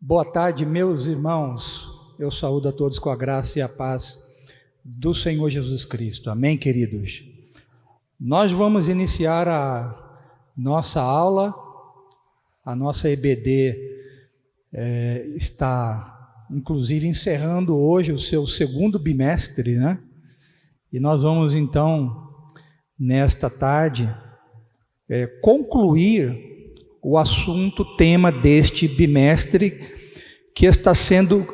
Boa tarde, meus irmãos. Eu saúdo a todos com a graça e a paz do Senhor Jesus Cristo. Amém, queridos? Nós vamos iniciar a nossa aula. A nossa EBD está, inclusive, encerrando hoje o seu segundo bimestre, né? E nós vamos, então, nesta tarde, concluir o assunto, tema deste bimestre, que está sendo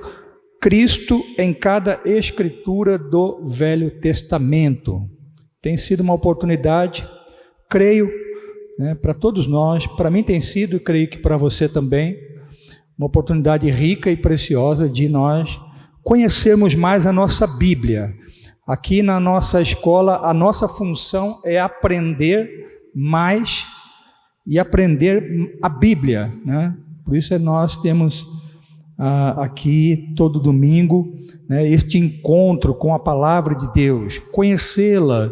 Cristo em cada escritura do Velho Testamento. Tem sido uma oportunidade, creio, para todos nós, para mim tem sido, e creio que para você também, uma oportunidade rica e preciosa de nós conhecermos mais a nossa Bíblia. Aqui na nossa escola, a nossa função é aprender mais e aprender a Bíblia, né? Por isso nós temos aqui todo domingo, né, este encontro com a palavra de Deus, conhecê-la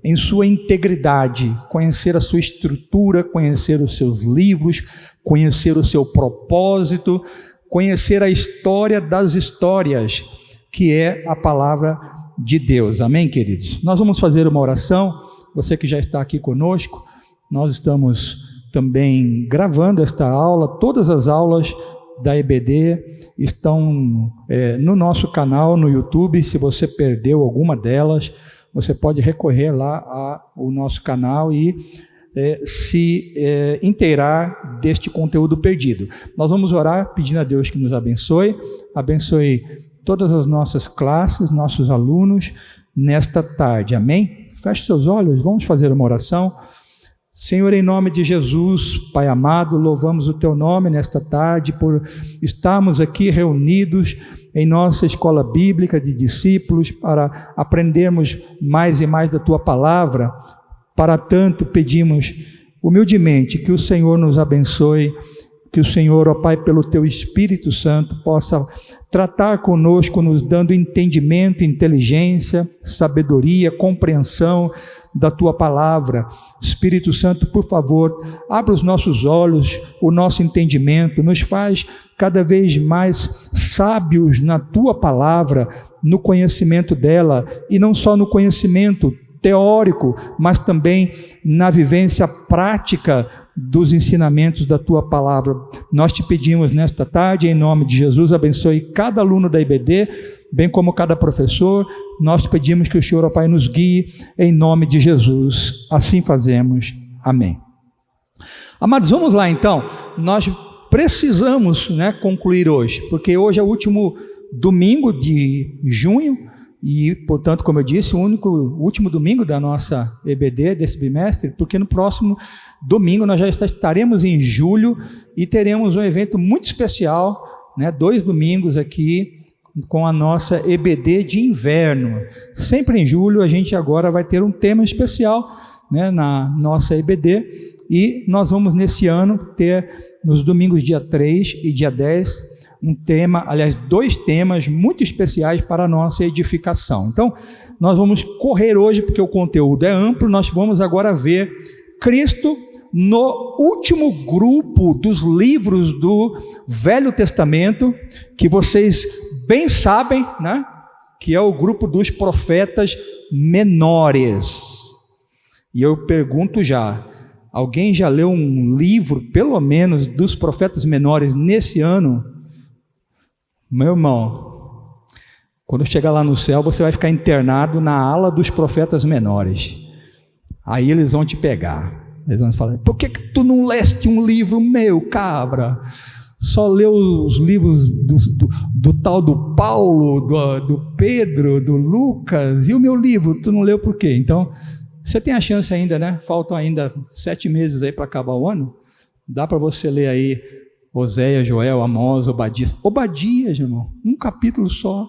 em sua integridade, conhecer a sua estrutura, conhecer os seus livros, conhecer o seu propósito, conhecer a história das histórias, que é a palavra de Deus. Amém, queridos? Nós vamos fazer uma oração. Você que já está aqui conosco, nós estamos também gravando esta aula. Todas as aulas da EBD estão no nosso canal no YouTube. Se você perdeu alguma delas, você pode recorrer lá ao nosso canal e se inteirar deste conteúdo perdido. Nós vamos orar pedindo a Deus que nos abençoe todas as nossas classes, nossos alunos, nesta tarde. Amém? Feche seus olhos, vamos fazer uma oração. Senhor, em nome de Jesus, Pai amado, louvamos o Teu nome nesta tarde por estarmos aqui reunidos em nossa escola bíblica de discípulos para aprendermos mais e mais da Tua palavra. Para tanto, pedimos humildemente que o Senhor nos abençoe, que o Senhor, ó Pai, pelo Teu Espírito Santo, possa tratar conosco, nos dando entendimento, inteligência, sabedoria, compreensão da Tua palavra. Espírito Santo, por favor, abra os nossos olhos, o nosso entendimento, nos faz cada vez mais sábios na Tua palavra, no conhecimento dela, e não só no conhecimento teórico, mas também na vivência prática dos ensinamentos da Tua palavra. Nós te pedimos nesta tarde, em nome de Jesus, abençoe cada aluno da IBD, bem como cada professor. Nós pedimos que o Senhor, ó Pai, nos guie em nome de Jesus. Assim fazemos. Amém. Amados, vamos lá então. Nós precisamos, concluir hoje, porque hoje é o último domingo de junho e, portanto, como eu disse, o último domingo da nossa EBD, desse bimestre, porque no próximo domingo nós já estaremos em julho e teremos um evento muito especial, 2 domingos aqui, com a nossa EBD de inverno. Sempre em julho a gente agora vai ter um tema especial, na nossa EBD, e nós vamos nesse ano ter, nos domingos dia 3 e dia 10, um tema, aliás, 2 temas muito especiais para a nossa edificação. Então, nós vamos correr hoje, porque o conteúdo é amplo. Nós vamos agora ver Cristo no último grupo dos livros do Velho Testamento, que vocês bem sabem, que é o grupo dos profetas menores. E eu pergunto já, alguém já leu um livro, pelo menos, dos profetas menores nesse ano? Meu irmão, quando chegar lá no céu, você vai ficar internado na ala dos profetas menores. Aí eles vão te pegar. Eles vão falar: por que tu não leste um livro meu, cabra? Só leu os livros do tal do Paulo, do Pedro, do Lucas, e o meu livro, tu não leu por quê? Então, você tem a chance ainda, Faltam ainda 7 meses aí para acabar o ano. Dá para você ler aí Oséias, Joel, Amós, Obadias, irmão, um capítulo só,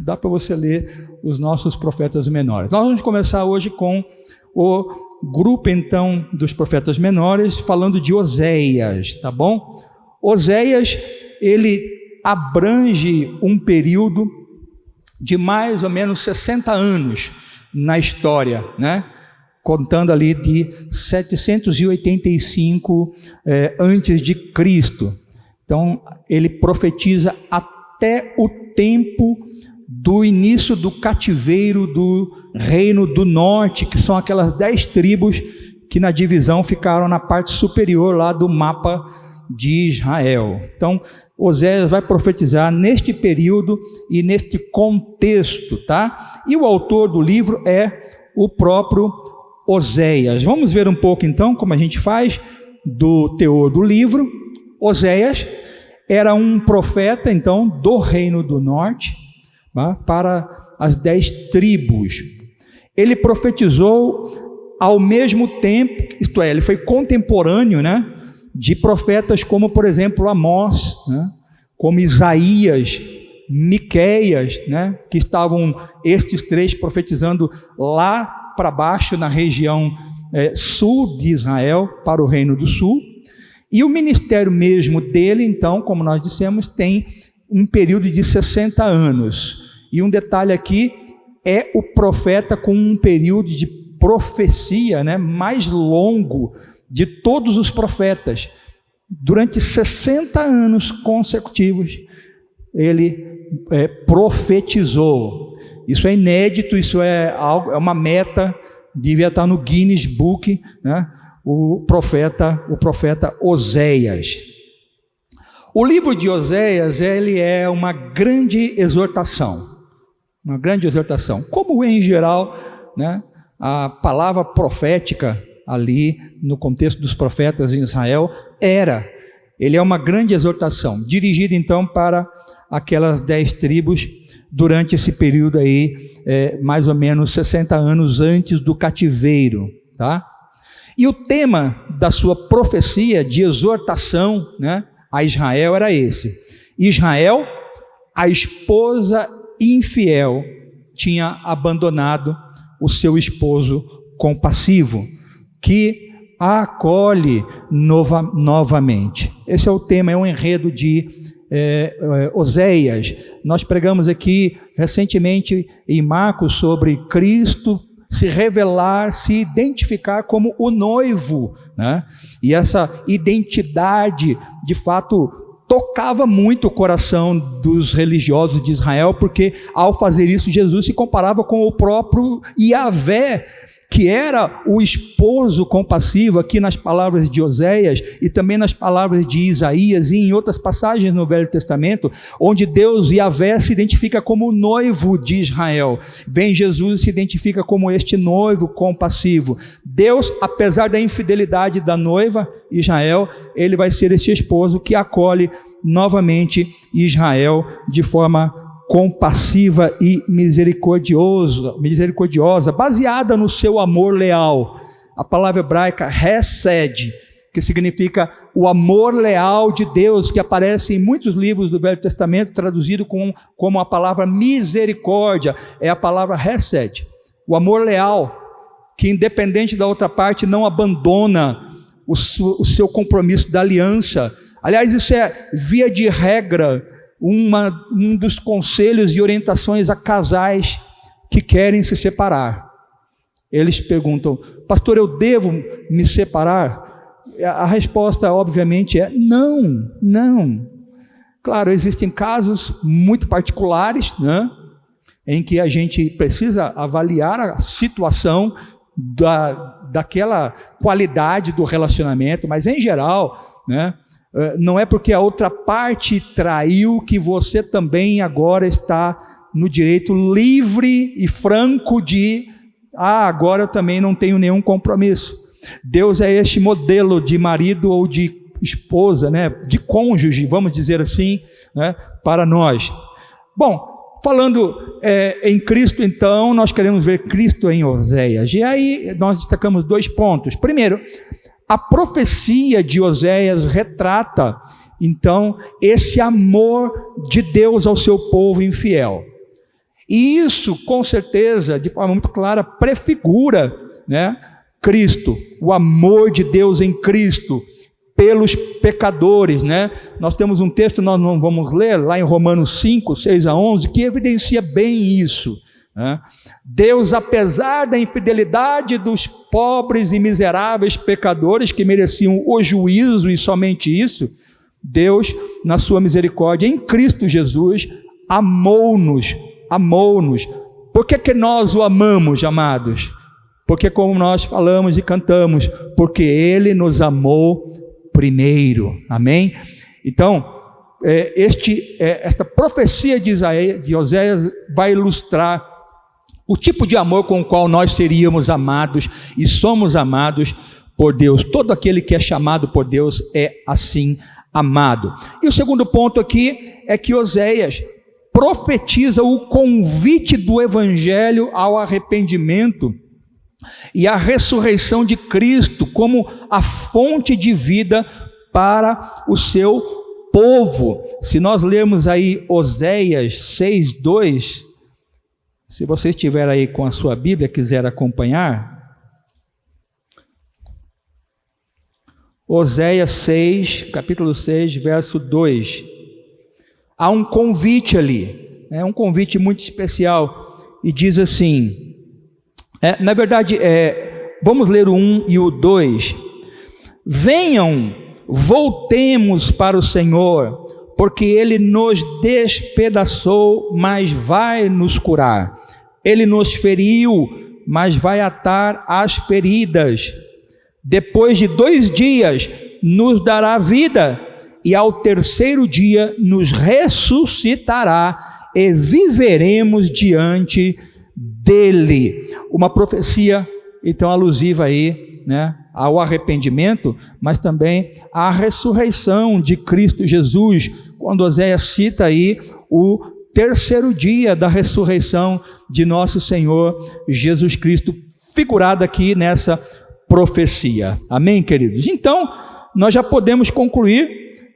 dá para você ler os nossos profetas menores. Nós vamos começar hoje com o grupo, então, dos profetas menores, falando de Oséias, tá bom? Oséias, ele abrange um período de mais ou menos 60 anos na história, contando ali de 785 antes de Cristo. Então, ele profetiza até o tempo do início do cativeiro do reino do norte, que são aquelas 10 tribos que na divisão ficaram na parte superior lá do mapa de Israel. Então, Oséias vai profetizar neste período e neste contexto, tá? E o autor do livro é o próprio Oséias. Vamos ver um pouco então como a gente faz do teor do livro. Oséias era um profeta então do reino do norte, tá? Para as 10 tribos. Ele profetizou ao mesmo tempo, isto é, ele foi contemporâneo, né, de profetas como, por exemplo, Amós, né, como Isaías, Miqueias, né, que estavam estes 3 profetizando lá para baixo na região sul de Israel, para o reino do sul. E o ministério mesmo dele, então, como nós dissemos, tem um período de 60 anos. E um detalhe aqui, é o profeta com um período de profecia, né, mais longo de todos os profetas. Durante 60 anos consecutivos, ele profetizou. Isso é inédito, isso é uma meta, devia estar no Guinness Book, né, o profeta Oséias. O livro de Oséias, ele é uma grande exortação, como em geral, né, a palavra profética ali no contexto dos profetas em Israel ele é uma grande exortação, dirigida então para aquelas 10 tribos durante esse período aí, mais ou menos 60 anos antes do cativeiro, tá? E o tema da sua profecia de exortação, né, a Israel era esse: Israel, a esposa infiel, tinha abandonado o seu esposo compassivo, que a acolhe novamente. Esse é o tema, é um enredo de Oséias. Nós pregamos aqui recentemente em Marcos sobre Cristo se revelar, se identificar como o noivo, né? E essa identidade, de fato, tocava muito o coração dos religiosos de Israel, porque ao fazer isso, Jesus se comparava com o próprio Yahvé, que era o esposo compassivo, aqui nas palavras de Oséias e também nas palavras de Isaías e em outras passagens no Velho Testamento, onde Deus, Yahvé, se identifica como o noivo de Israel. Vem Jesus e se identifica como este noivo compassivo. Deus, apesar da infidelidade da noiva, Israel, ele vai ser esse esposo que acolhe novamente Israel de forma compassiva e misericordiosa, baseada no seu amor leal. A palavra hebraica hesed, que significa o amor leal de Deus, que aparece em muitos livros do Velho Testamento, traduzido como a palavra misericórdia, é a palavra hesed, o amor leal, que independente da outra parte não abandona o seu compromisso da aliança. Aliás, isso é via de regra, um dos conselhos e orientações a casais que querem se separar. Eles perguntam: pastor, eu devo me separar? A resposta, obviamente, é não. Claro, existem casos muito particulares, né, em que a gente precisa avaliar a situação daquela qualidade do relacionamento, mas em geral, né, não é porque a outra parte traiu que você também agora está no direito livre e franco de agora eu também não tenho nenhum compromisso. Deus é este modelo de marido ou de esposa, né, de cônjuge, vamos dizer assim, né, para nós. Bom, falando em Cristo, então, nós queremos ver Cristo em Oséias. E aí nós destacamos 2 pontos. Primeiro, a profecia de Oséias retrata, então, esse amor de Deus ao seu povo infiel. E isso, com certeza, de forma muito clara, prefigura, né, Cristo, o amor de Deus em Cristo pelos pecadores, né? Nós temos um texto, nós não vamos ler, lá em Romanos 5, 6-11, que evidencia bem isso. Deus, apesar da infidelidade dos pobres e miseráveis pecadores que mereciam o juízo e somente isso, Deus, na sua misericórdia, em Cristo Jesus, amou-nos. Por que nós o amamos, amados? Porque como nós falamos e cantamos, porque Ele nos amou primeiro, amém? Então, esta profecia de Oséias vai ilustrar o tipo de amor com o qual nós seríamos amados e somos amados por Deus. Todo aquele que é chamado por Deus é assim amado. E o segundo ponto aqui é que Oséias profetiza o convite do Evangelho ao arrependimento e a ressurreição de Cristo como a fonte de vida para o seu povo. Se nós lermos aí Oséias 6:2, se você estiver aí com a sua Bíblia, quiser acompanhar, Oséias 6, capítulo 6, verso 2, há um convite ali, um convite muito especial, e diz assim, na verdade, vamos ler o 1 e o 2, venham, voltemos para o Senhor, porque Ele nos despedaçou, mas vai nos curar, Ele nos feriu, mas vai atar as feridas, depois de 2 dias nos dará vida, e ao terceiro dia nos ressuscitará, e viveremos diante dele. Uma profecia, então, alusiva aí, ao arrependimento, mas também à ressurreição de Cristo Jesus, quando Oséias cita aí o terceiro dia da ressurreição de nosso Senhor Jesus Cristo, figurado aqui nessa profecia. Amém, queridos? Então, nós já podemos concluir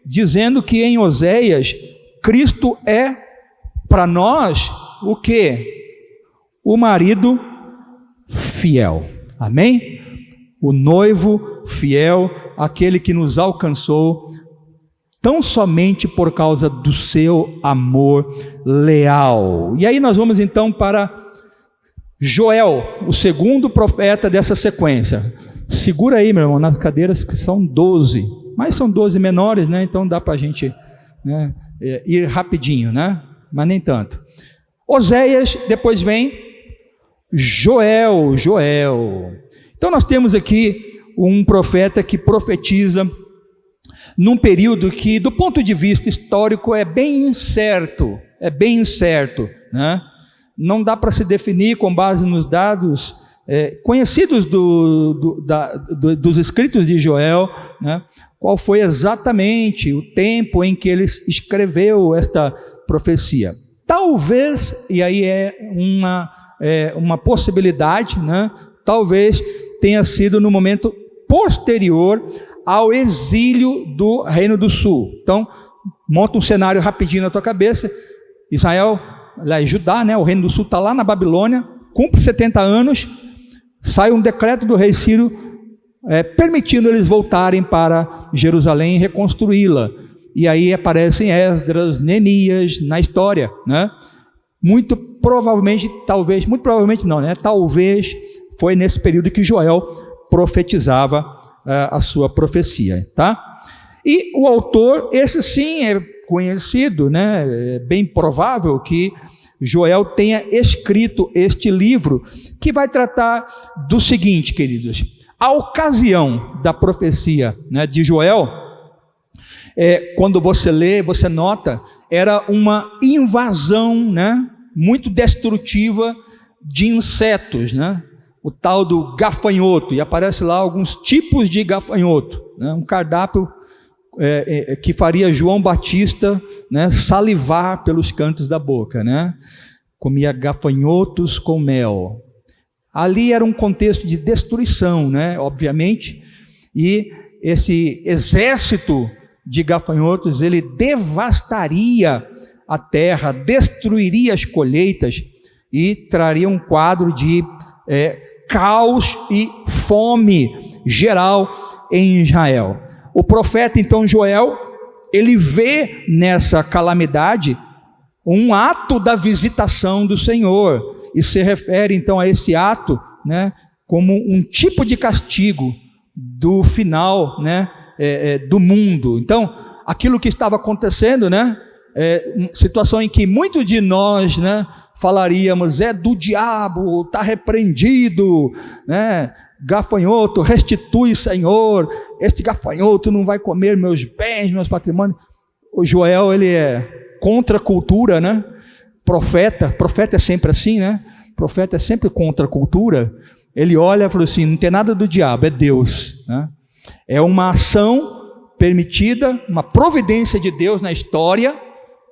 dizendo que em Oséias, Cristo é para nós o quê? O marido fiel. Amém? O noivo fiel, aquele que nos alcançou tão somente por causa do seu amor leal. E aí nós vamos então para Joel, o segundo profeta dessa sequência. Segura aí, meu irmão, nas cadeiras, que são 12, mas são 12 menores, então dá para a gente ir rapidinho, mas nem tanto. Oséias, depois vem Joel. Então nós temos aqui um profeta que profetiza num período que, do ponto de vista histórico, é bem incerto, Não dá para se definir com base nos dados conhecidos dos escritos de Joel, qual foi exatamente o tempo em que ele escreveu esta profecia. Talvez, e aí uma possibilidade, talvez tenha sido no momento posterior ao exílio do Reino do Sul. Então, monta um cenário rapidinho na tua cabeça. Israel, Judá, o Reino do Sul está lá na Babilônia, cumpre 70 anos, sai um decreto do rei Ciro permitindo eles voltarem para Jerusalém e reconstruí-la. E aí aparecem Esdras, Neemias na história, Muito provavelmente foi nesse período que Joel profetizava a sua profecia, tá? E o autor, esse sim é conhecido, é bem provável que Joel tenha escrito este livro, que vai tratar do seguinte, queridos: a ocasião da profecia de Joel, quando você lê, você nota, era uma invasão, muito destrutiva de insetos, o tal do gafanhoto, e aparece lá alguns tipos de gafanhoto, um cardápio que faria João Batista salivar pelos cantos da boca, comia gafanhotos com mel. Ali era um contexto de destruição, obviamente, e esse exército de gafanhotos, ele devastaria a terra, destruiria as colheitas e traria um quadro de caos e fome geral em Israel. O profeta, então, Joel, ele vê nessa calamidade um ato da visitação do Senhor, e se refere, então, a esse ato, como um tipo de castigo do final, do mundo. Então, aquilo que estava acontecendo, né? Situação em que muitos de nós, né, falaríamos, é do diabo, está repreendido, né? Gafanhoto, restitui, Senhor, este gafanhoto não vai comer meus bens, meus patrimônios. O Joel, ele é contra a cultura, né? Profeta é sempre assim, né? Profeta é sempre contra a cultura. Ele olha e fala assim, não tem nada do diabo, é Deus, né? É uma ação permitida, uma providência de Deus na história,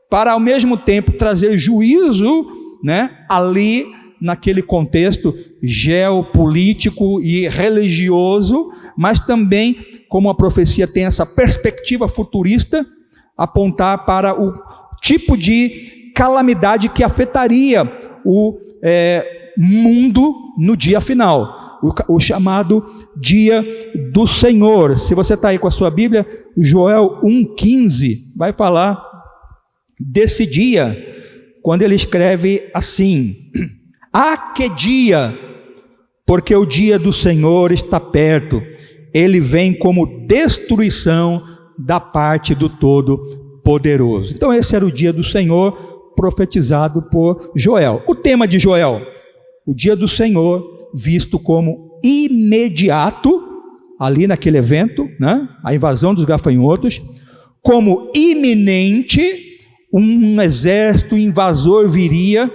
para ao mesmo tempo trazer juízo, né, ali naquele contexto geopolítico e religioso, mas também, como a profecia tem essa perspectiva futurista, apontar para o tipo de calamidade que afetaria o mundo no dia final, o chamado dia do Senhor. Se você está aí com a sua Bíblia, Joel 1,15 vai falar desse dia, quando ele escreve assim: que dia, porque o dia do Senhor está perto, ele vem como destruição da parte do Todo-Poderoso. Então esse era o dia do Senhor profetizado por Joel. O tema de Joel, o dia do Senhor visto como imediato, ali naquele evento, né? A invasão dos gafanhotos, como iminente, um exército invasor viria,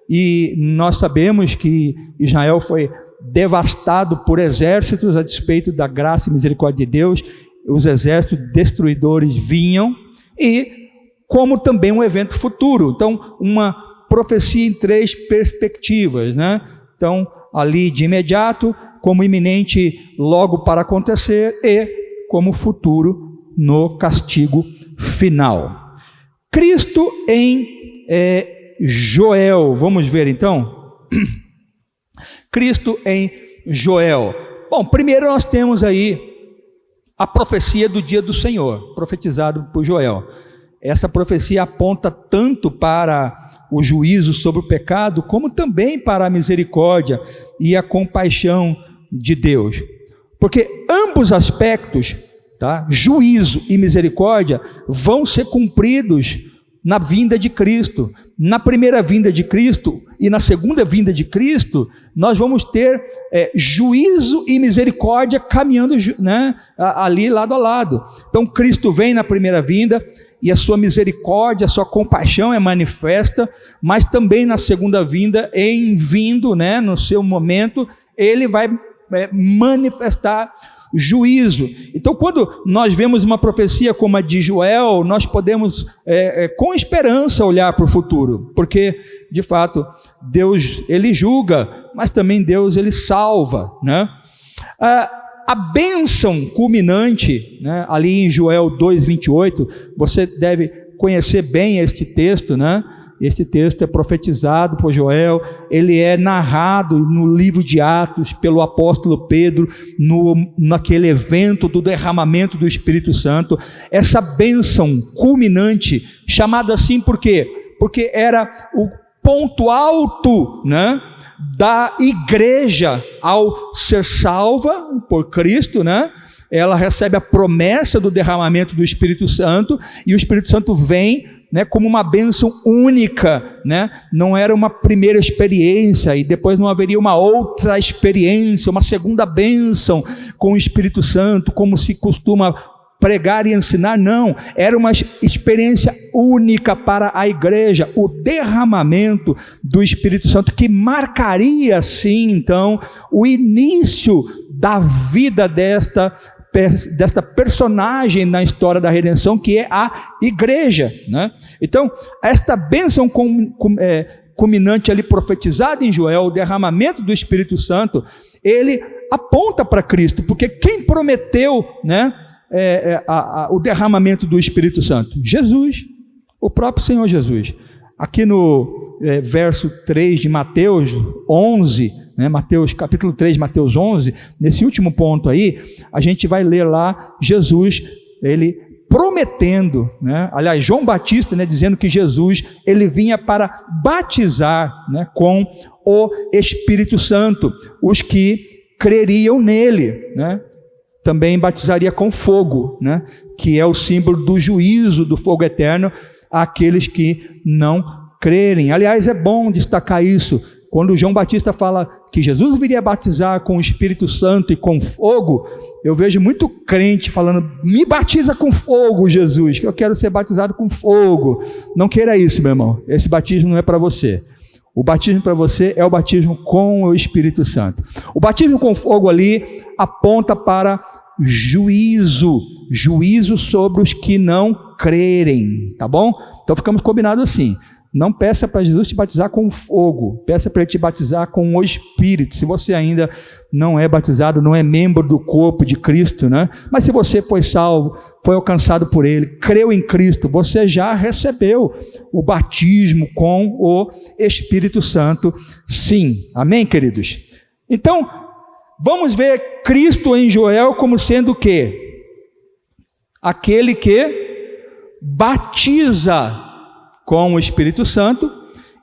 e nós sabemos que Israel foi devastado por exércitos, a despeito da graça e misericórdia de Deus, os exércitos destruidores vinham, e como também um evento futuro. Então, uma profecia em 3 perspectivas, né? Então, ali de imediato, como iminente logo para acontecer, e como futuro no castigo final. Cristo em Joel, vamos ver então? Cristo em Joel. Bom, primeiro nós temos aí a profecia do dia do Senhor, profetizado por Joel. Essa profecia aponta tanto para o juízo sobre o pecado, como também para a misericórdia e a compaixão de Deus. Porque ambos aspectos, tá? Juízo e misericórdia, vão ser cumpridos na vinda de Cristo. Na primeira vinda de Cristo e na segunda vinda de Cristo, nós vamos ter juízo e misericórdia caminhando, né, ali lado a lado. Então Cristo vem na primeira vinda, e a sua misericórdia, a sua compaixão é manifesta, mas também na segunda vinda, em vindo, né, no seu momento, ele vai manifestar juízo. Então, quando nós vemos uma profecia como a de Joel, nós podemos com esperança olhar para o futuro, porque de fato Deus, ele julga, mas também Deus, ele salva, né? A bênção culminante, né, ali em Joel 2,28, você deve conhecer bem este texto, né? Este texto é profetizado por Joel, ele é narrado no livro de Atos pelo apóstolo Pedro, naquele evento do derramamento do Espírito Santo. Essa bênção culminante, chamada assim por quê? Porque era o ponto alto, né, da igreja ao ser salva por Cristo, né? Ela recebe a promessa do derramamento do Espírito Santo, e o Espírito Santo vem, né, como uma bênção única, né? Não era uma primeira experiência e depois não haveria uma outra experiência, uma segunda bênção com o Espírito Santo, como se costuma pregar e ensinar. Não, era uma experiência única para a igreja, o derramamento do Espírito Santo, que marcaria assim então o início da vida desta personagem na história da redenção, que é a igreja, né? Então, esta bênção culminante ali profetizada em Joel, o derramamento do Espírito Santo, ele aponta para Cristo, porque quem prometeu, né, o derramamento do Espírito Santo? Jesus, o próprio Senhor Jesus. Aqui no verso 3 de Mateus 11, né, Mateus, capítulo 3, Mateus 11, nesse último ponto aí, a gente vai ler lá Jesus, ele prometendo, né, aliás, João Batista, né, dizendo que Jesus, ele vinha para batizar, né, com o Espírito Santo, os que creriam nele, né? também batizaria com fogo, né? Que é o símbolo do juízo do fogo eterno àqueles que não crerem. Aliás, é bom destacar isso. Quando João Batista fala que Jesus viria batizar com o Espírito Santo e com fogo, eu vejo muito crente falando, me batiza com fogo, Jesus, que eu quero ser batizado com fogo. Não queira isso, meu irmão. Esse batismo não é para você. O batismo para você é o batismo com o Espírito Santo. O batismo com fogo ali aponta para juízo sobre os que não crerem, tá bom? Então ficamos combinados assim. Não peça para Jesus te batizar com fogo, peça para Ele te batizar com o Espírito. Se você ainda não é batizado, não é membro do corpo de Cristo, né? Mas se você foi salvo, foi alcançado por Ele, creu em Cristo, você já recebeu o batismo com o Espírito Santo, sim. Amém, queridos? Então, vamos ver Cristo em Joel como sendo o quê? Aquele que batiza com o Espírito Santo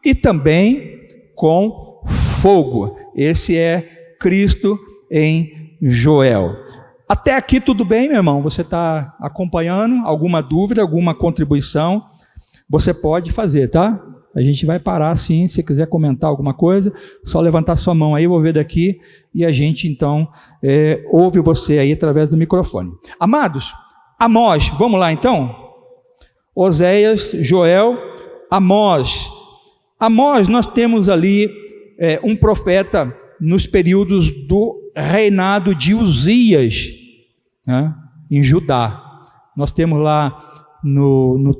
e também com fogo. Esse é Cristo em Joel. Até aqui tudo bem, meu irmão? Você está acompanhando? Alguma dúvida, alguma contribuição? Você pode fazer, tá? A gente vai parar sim, se quiser comentar alguma coisa, só levantar sua mão aí, eu vou ver daqui, e a gente então ouve você aí através do microfone. Amados, Amós, vamos lá então? Oséias, Joel, Amós. Amós, nós temos ali um profeta nos períodos do reinado de Uzias, né, em Judá. Nós temos lá no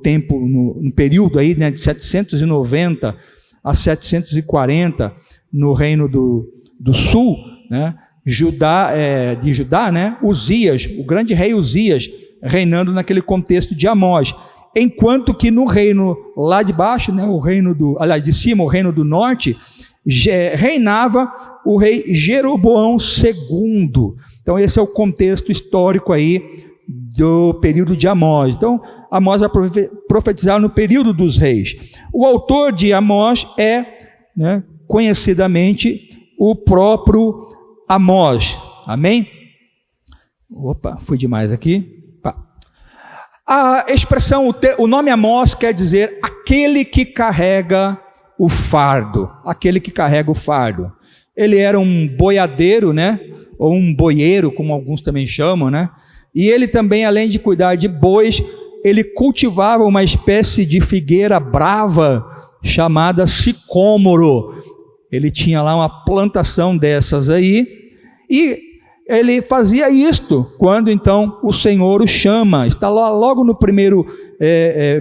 período aí, né, de 790 a 740, no reino do sul, né, de Judá, né, Uzias, o grande rei Uzias, reinando naquele contexto de Amós. Enquanto que no reino lá de baixo, né, de cima, o reino do norte, reinava o rei Jeroboão II. Então esse é o contexto histórico aí do período de Amós. Então Amós vai profetizar no período dos reis. O autor de Amós é, né, conhecidamente o próprio Amós. Amém? Opa, fui demais aqui. A expressão, o nome Amós quer dizer aquele que carrega o fardo, aquele que carrega o fardo. Ele era um boiadeiro, né? Ou um boieiro, como alguns também chamam, né? E ele também, além de cuidar de bois, ele cultivava uma espécie de figueira brava chamada sicômoro. Ele tinha lá uma plantação dessas aí, e ele fazia isto quando então o Senhor o chama. Está lá logo no primeiro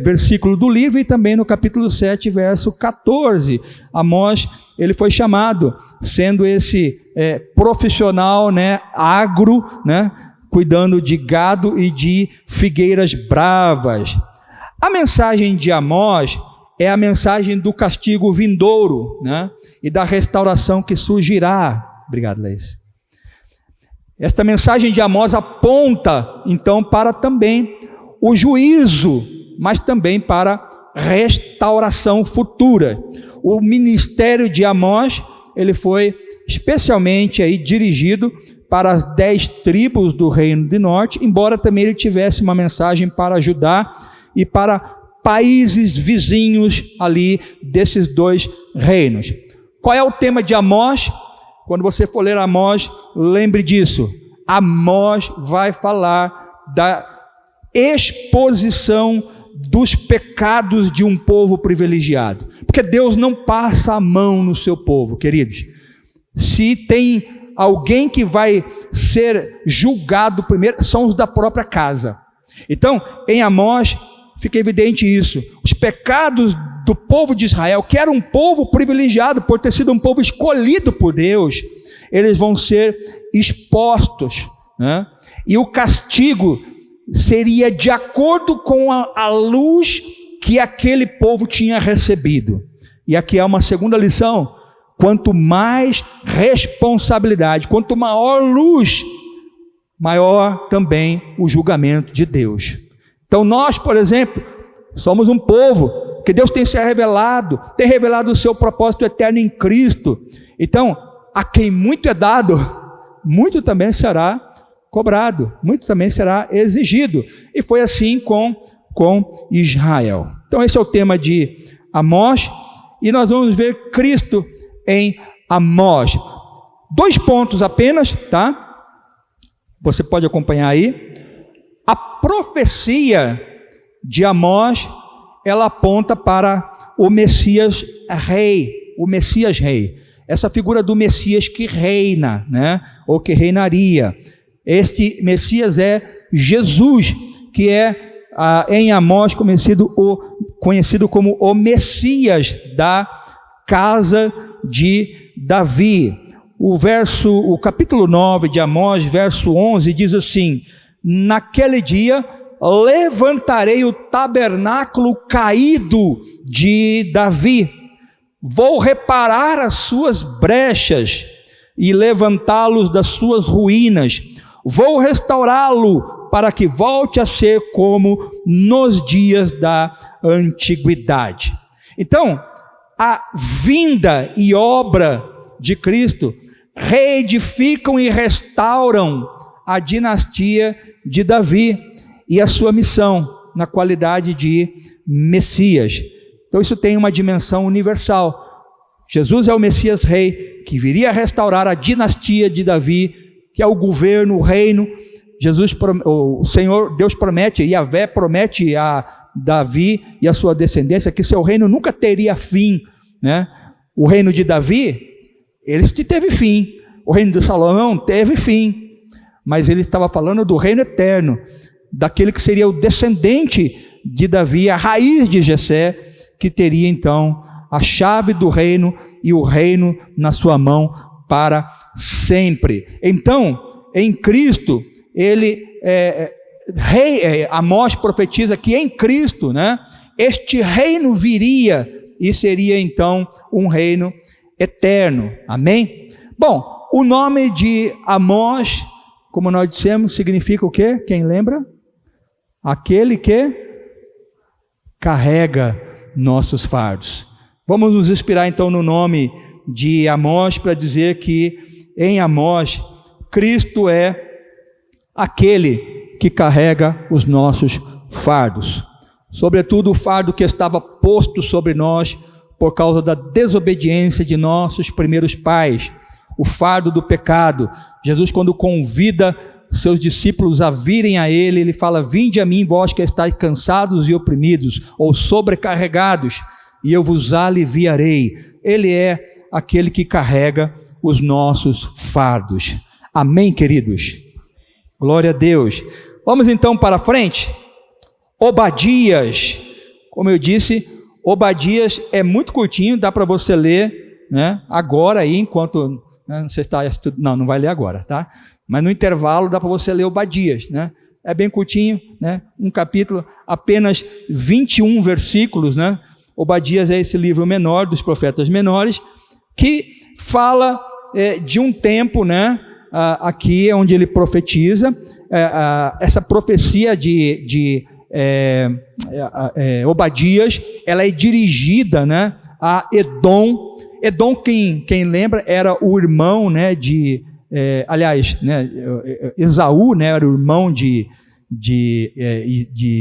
versículo do livro e também no capítulo 7, verso 14. Amós, ele foi chamado, sendo esse profissional, né, agro, né, cuidando de gado e de figueiras bravas. A mensagem de Amós é a mensagem do castigo vindouro, né, e da restauração que surgirá. Obrigado, Leis. Esta mensagem de Amós aponta, então, para também o juízo, mas também para restauração futura. O ministério de Amós, ele foi especialmente aí dirigido para as 10 tribos do reino do norte, embora também ele tivesse uma mensagem para Judá e para países vizinhos ali desses 2 reinos. Qual é o tema de Amós? Quando você for ler Amós, lembre disso. Amós vai falar da exposição dos pecados de um povo privilegiado. Porque Deus não passa a mão no seu povo, queridos. Se tem alguém que vai ser julgado primeiro, são os da própria casa. Então, em Amós, fica evidente isso. Os pecados do povo de Israel, que era um povo privilegiado por ter sido um povo escolhido por Deus, eles vão ser expostos, né? E o castigo seria de acordo com a luz que aquele povo tinha recebido. E aqui há uma segunda lição: quanto mais responsabilidade, quanto maior luz, maior também o julgamento de Deus. Então nós, por exemplo, somos um povo que Deus tem se revelado, tem revelado o seu propósito eterno em Cristo. Então, a quem muito é dado, muito também será cobrado, muito também será exigido. E foi assim com Israel. Então esse é o tema de Amós, e nós vamos ver Cristo em Amós. 2 pontos apenas, tá? Você pode acompanhar aí. A profecia de Amós, ela aponta para o Messias rei, essa figura do Messias que reina, né? Ou que reinaria. Este Messias é Jesus, que é em Amós conhecido como o Messias da casa de Davi. O capítulo 9 de Amós, verso 11, diz assim: naquele dia levantarei o tabernáculo caído de Davi, vou reparar as suas brechas e levantá-los das suas ruínas, vou restaurá-lo para que volte a ser como nos dias da antiguidade. Então, a vinda e obra de Cristo reedificam e restauram a dinastia de Davi e a sua missão na qualidade de Messias. Então isso tem uma dimensão universal. Jesus é o Messias rei que viria a restaurar a dinastia de Davi, que é o governo, o reino. O Senhor, Deus promete, Yahvé promete a Davi e a sua descendência que seu reino nunca teria fim, né? O reino de Davi, ele teve fim. O reino de Salomão teve fim, mas ele estava falando do reino eterno, daquele que seria o descendente de Davi, a raiz de Jessé, que teria então a chave do reino e o reino na sua mão para sempre. Então, em Cristo, Amós profetiza que em Cristo, né, este reino viria e seria então um reino eterno. Amém? Bom, o nome de Amós, como nós dissemos, significa o quê? Quem lembra? Aquele que carrega nossos fardos. Vamos nos inspirar então no nome de Amós para dizer que em Amós, Cristo é aquele que carrega os nossos fardos, sobretudo o fardo que estava posto sobre nós por causa da desobediência de nossos primeiros pais, o fardo do pecado. Jesus, quando convida seus discípulos a virem a ele, ele fala: vinde a mim, vós que estáis cansados e oprimidos, ou sobrecarregados, e eu vos aliviarei. Ele é aquele que carrega os nossos fardos. Amém, queridos? Glória a Deus. Vamos então para frente. Obadias, como eu disse, Obadias é muito curtinho, dá para você ler, né, agora aí, enquanto, né, você está estudando, não vai ler agora, tá? Mas no intervalo dá para você ler Obadias, né? É bem curtinho, né? Um capítulo, apenas 21 versículos, né? Obadias é esse livro menor dos profetas menores, que fala de um tempo, né? Aqui é onde ele profetiza, essa profecia de Obadias, ela é dirigida, né, a Edom. Edom, quem lembra, era o irmão, né, aliás, né, Esaú, né, era o irmão de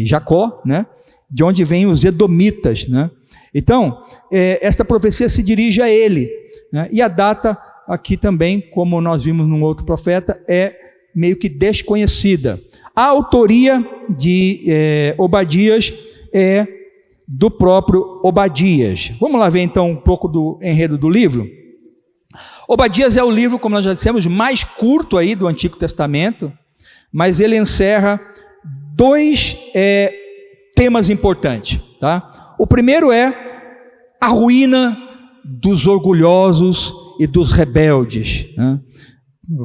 Jacó, né, de onde vêm os edomitas, né? Então, esta profecia se dirige a ele, né, e a data aqui também, como nós vimos num outro profeta, é meio que desconhecida. A autoria de Obadias é do próprio Obadias. Vamos lá ver então um pouco do enredo do livro. Obadias é o livro, como nós já dissemos, mais curto aí do Antigo Testamento, mas ele encerra 2 temas importantes, tá? O primeiro é a ruína dos orgulhosos e dos rebeldes, né?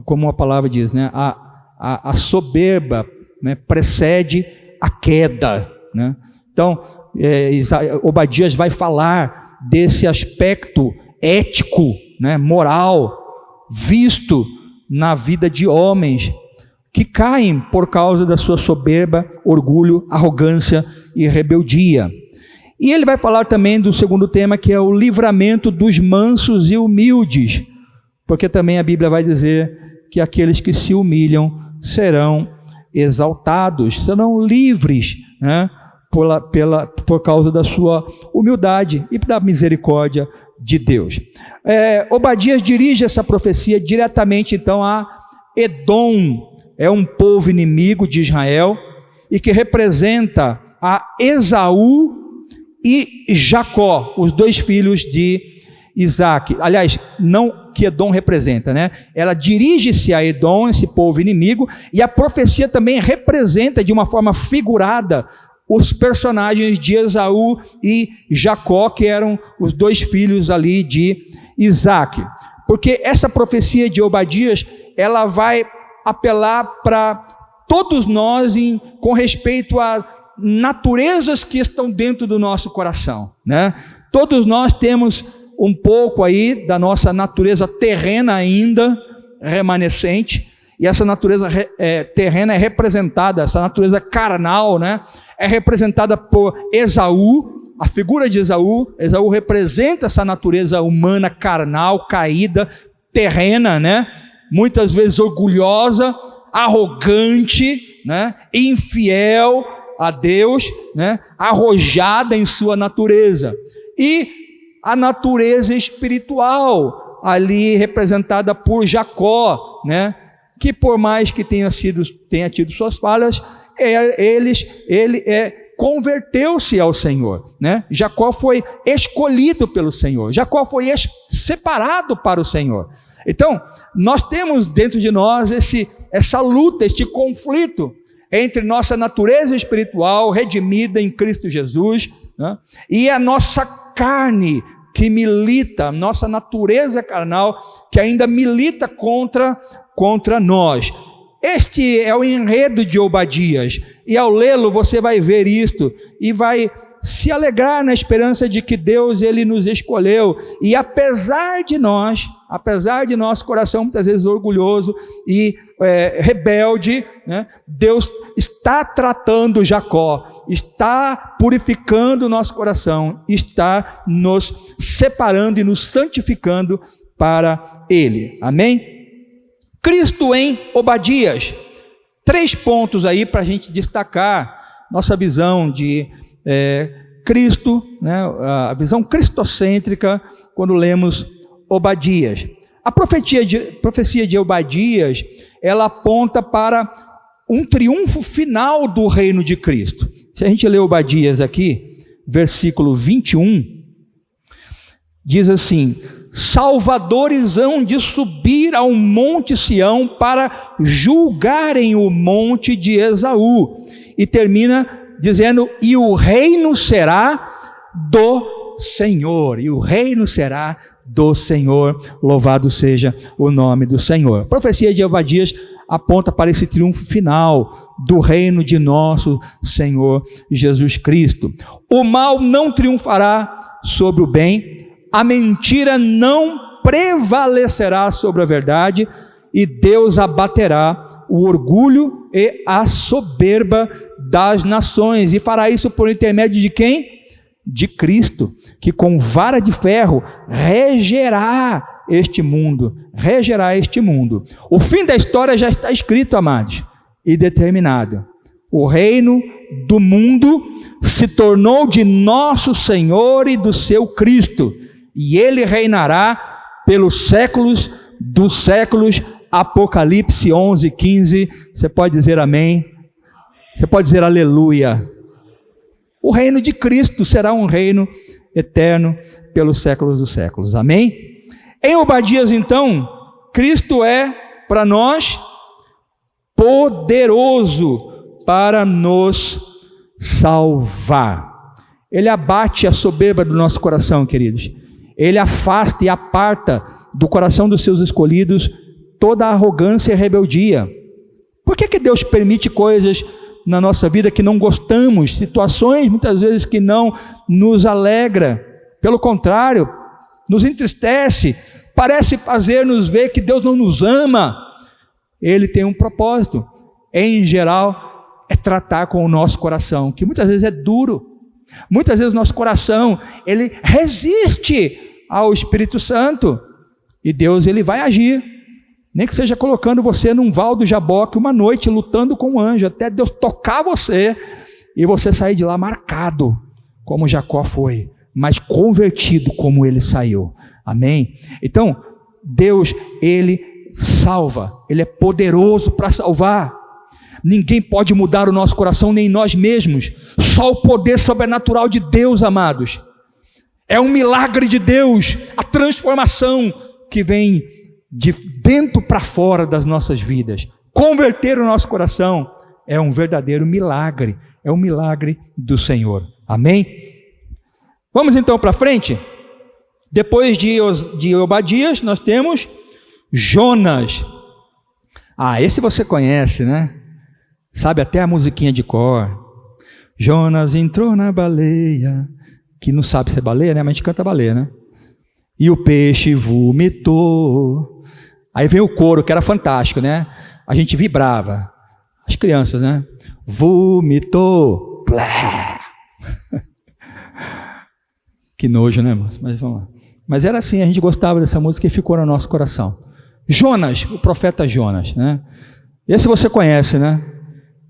Como a palavra diz, né? A soberba, né, precede a queda, né? Então, Obadias vai falar desse aspecto ético, né, moral, visto na vida de homens que caem por causa da sua soberba, orgulho, arrogância e rebeldia. E ele vai falar também do segundo tema, que é o livramento dos mansos e humildes, porque também a Bíblia vai dizer que aqueles que se humilham serão exaltados, serão livres, né, por causa da sua humildade e da misericórdia de Deus. Obadias dirige essa profecia diretamente então a Edom, é um povo inimigo de Israel e que representa a Esaú e Jacó, os dois filhos de Isaac. Aliás, não que Edom representa, né? Ela dirige-se a Edom, esse povo inimigo, e a profecia também representa de uma forma figurada os personagens de Esaú e Jacó, que eram os dois filhos ali de Isaac. Porque essa profecia de Obadias, ela vai apelar para todos nós com respeito a naturezas que estão dentro do nosso coração, né? Todos nós temos um pouco aí da nossa natureza terrena ainda remanescente, e essa natureza terrena é representada, essa natureza carnal, né, é representada por Esaú, a figura de Esaú. Esaú representa essa natureza humana, carnal, caída, terrena, né, muitas vezes orgulhosa, arrogante, né, infiel a Deus, né, arrojada em sua natureza. E a natureza espiritual, ali representada por Jacó, né, que por mais que tenha tido suas falhas, ele converteu-se ao Senhor, né? Jacó foi escolhido pelo Senhor, Jacó foi separado para o Senhor. Então, nós temos dentro de nós essa luta, este conflito entre nossa natureza espiritual redimida em Cristo Jesus, né, e a nossa carne que milita, nossa natureza carnal que ainda milita contra nós. Este é o enredo de Obadias, e ao lê-lo você vai ver isto e vai se alegrar na esperança de que Deus, ele nos escolheu, e apesar de nosso coração muitas vezes orgulhoso e rebelde, né, Deus está tratando Jacó, está purificando o nosso coração, está nos separando e nos santificando para Ele. Amém? Cristo em Obadias. 3 pontos aí para a gente destacar nossa visão de Cristo, né, a visão cristocêntrica quando lemos Obadias. A profecia de Obadias, ela aponta para um triunfo final do reino de Cristo. Se a gente ler Obadias aqui, versículo 21, diz assim: salvadores hão de subir ao monte Sião para julgarem o monte de Esaú. E termina dizendo: e o reino será do Senhor. E o reino será do Senhor. Louvado seja o nome do Senhor. A profecia de Obadias aponta para esse triunfo final do reino de nosso Senhor Jesus Cristo. O mal não triunfará sobre o bem, a mentira não prevalecerá sobre a verdade, e Deus abaterá o orgulho e a soberba das nações, e fará isso por intermédio de quem? De Cristo, que com vara de ferro regerá este mundo, O fim da história já está escrito, amados, e determinado. O reino do mundo se tornou de nosso Senhor e do seu Cristo, e ele reinará pelos séculos dos séculos. Apocalipse 11:15. Você pode dizer amém? Você pode dizer aleluia. O reino de Cristo será um reino eterno pelos séculos dos séculos. Amém? Em Obadias, então, Cristo é para nós poderoso para nos salvar. Ele abate a soberba do nosso coração, queridos. Ele afasta e aparta do coração dos seus escolhidos toda a arrogância e rebeldia. Por que Deus permite coisas na nossa vida que não gostamos, situações muitas vezes que não nos alegra? Pelo contrário, nos entristece, parece fazer-nos ver que Deus não nos ama. Ele tem um propósito, em geral, é tratar com o nosso coração, que muitas vezes é duro. Muitas vezes o nosso coração, ele resiste ao Espírito Santo, e Deus, ele vai agir. Nem que seja colocando você num val do Jaboque uma noite, lutando com um anjo, até Deus tocar você, e você sair de lá marcado, como Jacó foi, mas convertido como ele saiu. Amém? Então, Deus, Ele salva, Ele é poderoso para salvar. Ninguém pode mudar o nosso coração, nem nós mesmos. Só o poder sobrenatural de Deus, amados. É um milagre de Deus, a transformação que vem de dentro para fora das nossas vidas. Converter o nosso coração é um verdadeiro milagre, é um milagre do Senhor. Amém? Vamos então para frente. Depois de Obadias, nós temos Jonas. Esse você conhece, né? Sabe até a musiquinha de cor. Jonas entrou na baleia, que não sabe ser baleia, né? Mas a gente canta baleia, né? E o peixe vomitou. Aí vem o coro, que era fantástico, né? A gente vibrava. As crianças, né? Vomitou. Plá. Que nojo, né, irmãos? Mas vamos lá. Mas era assim, a gente gostava dessa música e ficou no nosso coração. Jonas, o profeta Jonas, né? Esse você conhece, né?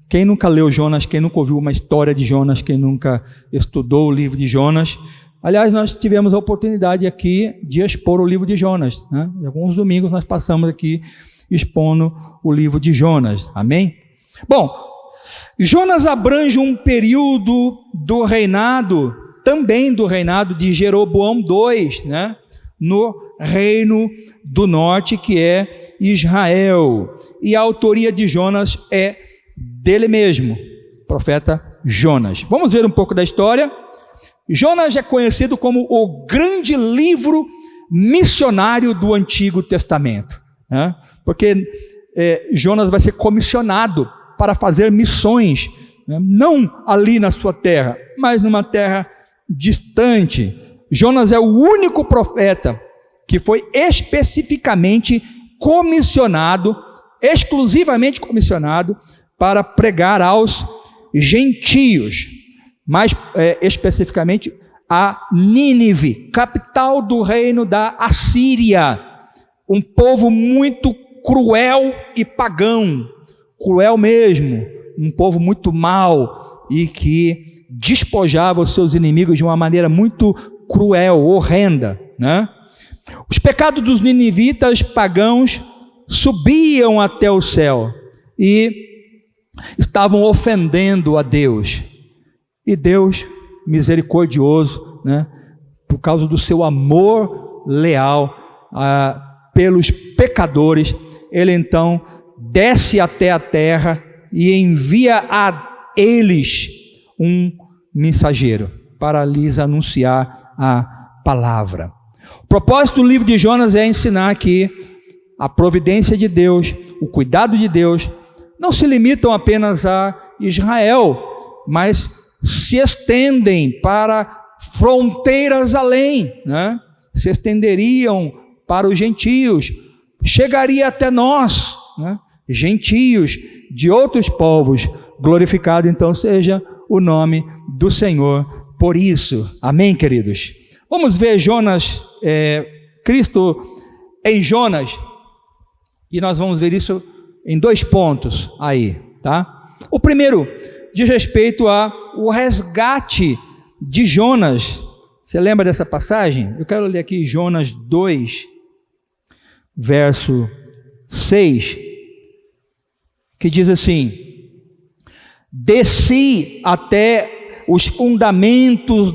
Quem nunca leu Jonas, quem nunca ouviu uma história de Jonas, quem nunca estudou o livro de Jonas. Aliás, nós tivemos a oportunidade aqui de expor o livro de Jonas, né? Em alguns domingos nós passamos aqui expondo o livro de Jonas. Amém? Bom, Jonas abrange um período do reinado, também do reinado de Jeroboão II, né? No reino do norte, que é Israel. E a autoria de Jonas é dele mesmo, profeta Jonas. Vamos ver um pouco da história. Jonas é conhecido como o grande livro missionário do Antigo Testamento, né? Porque Jonas vai ser comissionado para fazer missões, né? Não ali na sua terra, mas numa terra distante. Jonas é o único profeta que foi especificamente comissionado, exclusivamente comissionado, para pregar aos gentios, mais especificamente a Nínive, capital do reino da Assíria, um povo muito cruel e pagão, cruel mesmo, um povo muito mau e que despojava os seus inimigos de uma maneira muito cruel, horrenda, né? Os pecados dos ninivitas pagãos subiam até o céu e estavam ofendendo a Deus. E Deus, misericordioso, né, por causa do seu amor leal pelos pecadores, ele então desce até a terra e envia a eles um mensageiro para lhes anunciar a palavra. O propósito do livro de Jonas é ensinar que a providência de Deus, o cuidado de Deus, não se limitam apenas a Israel, mas se estendem para fronteiras além, né? Se estenderiam para os gentios, chegaria até nós, né? Gentios de outros povos. Glorificado então seja o nome do Senhor por isso. Amém, queridos? Vamos ver Jonas, Cristo em Jonas, e nós vamos ver isso em 2 pontos aí, tá? O primeiro diz respeito ao resgate de Jonas. Você lembra dessa passagem? Eu quero ler aqui Jonas 2, verso 6, que diz assim: desci até os fundamentos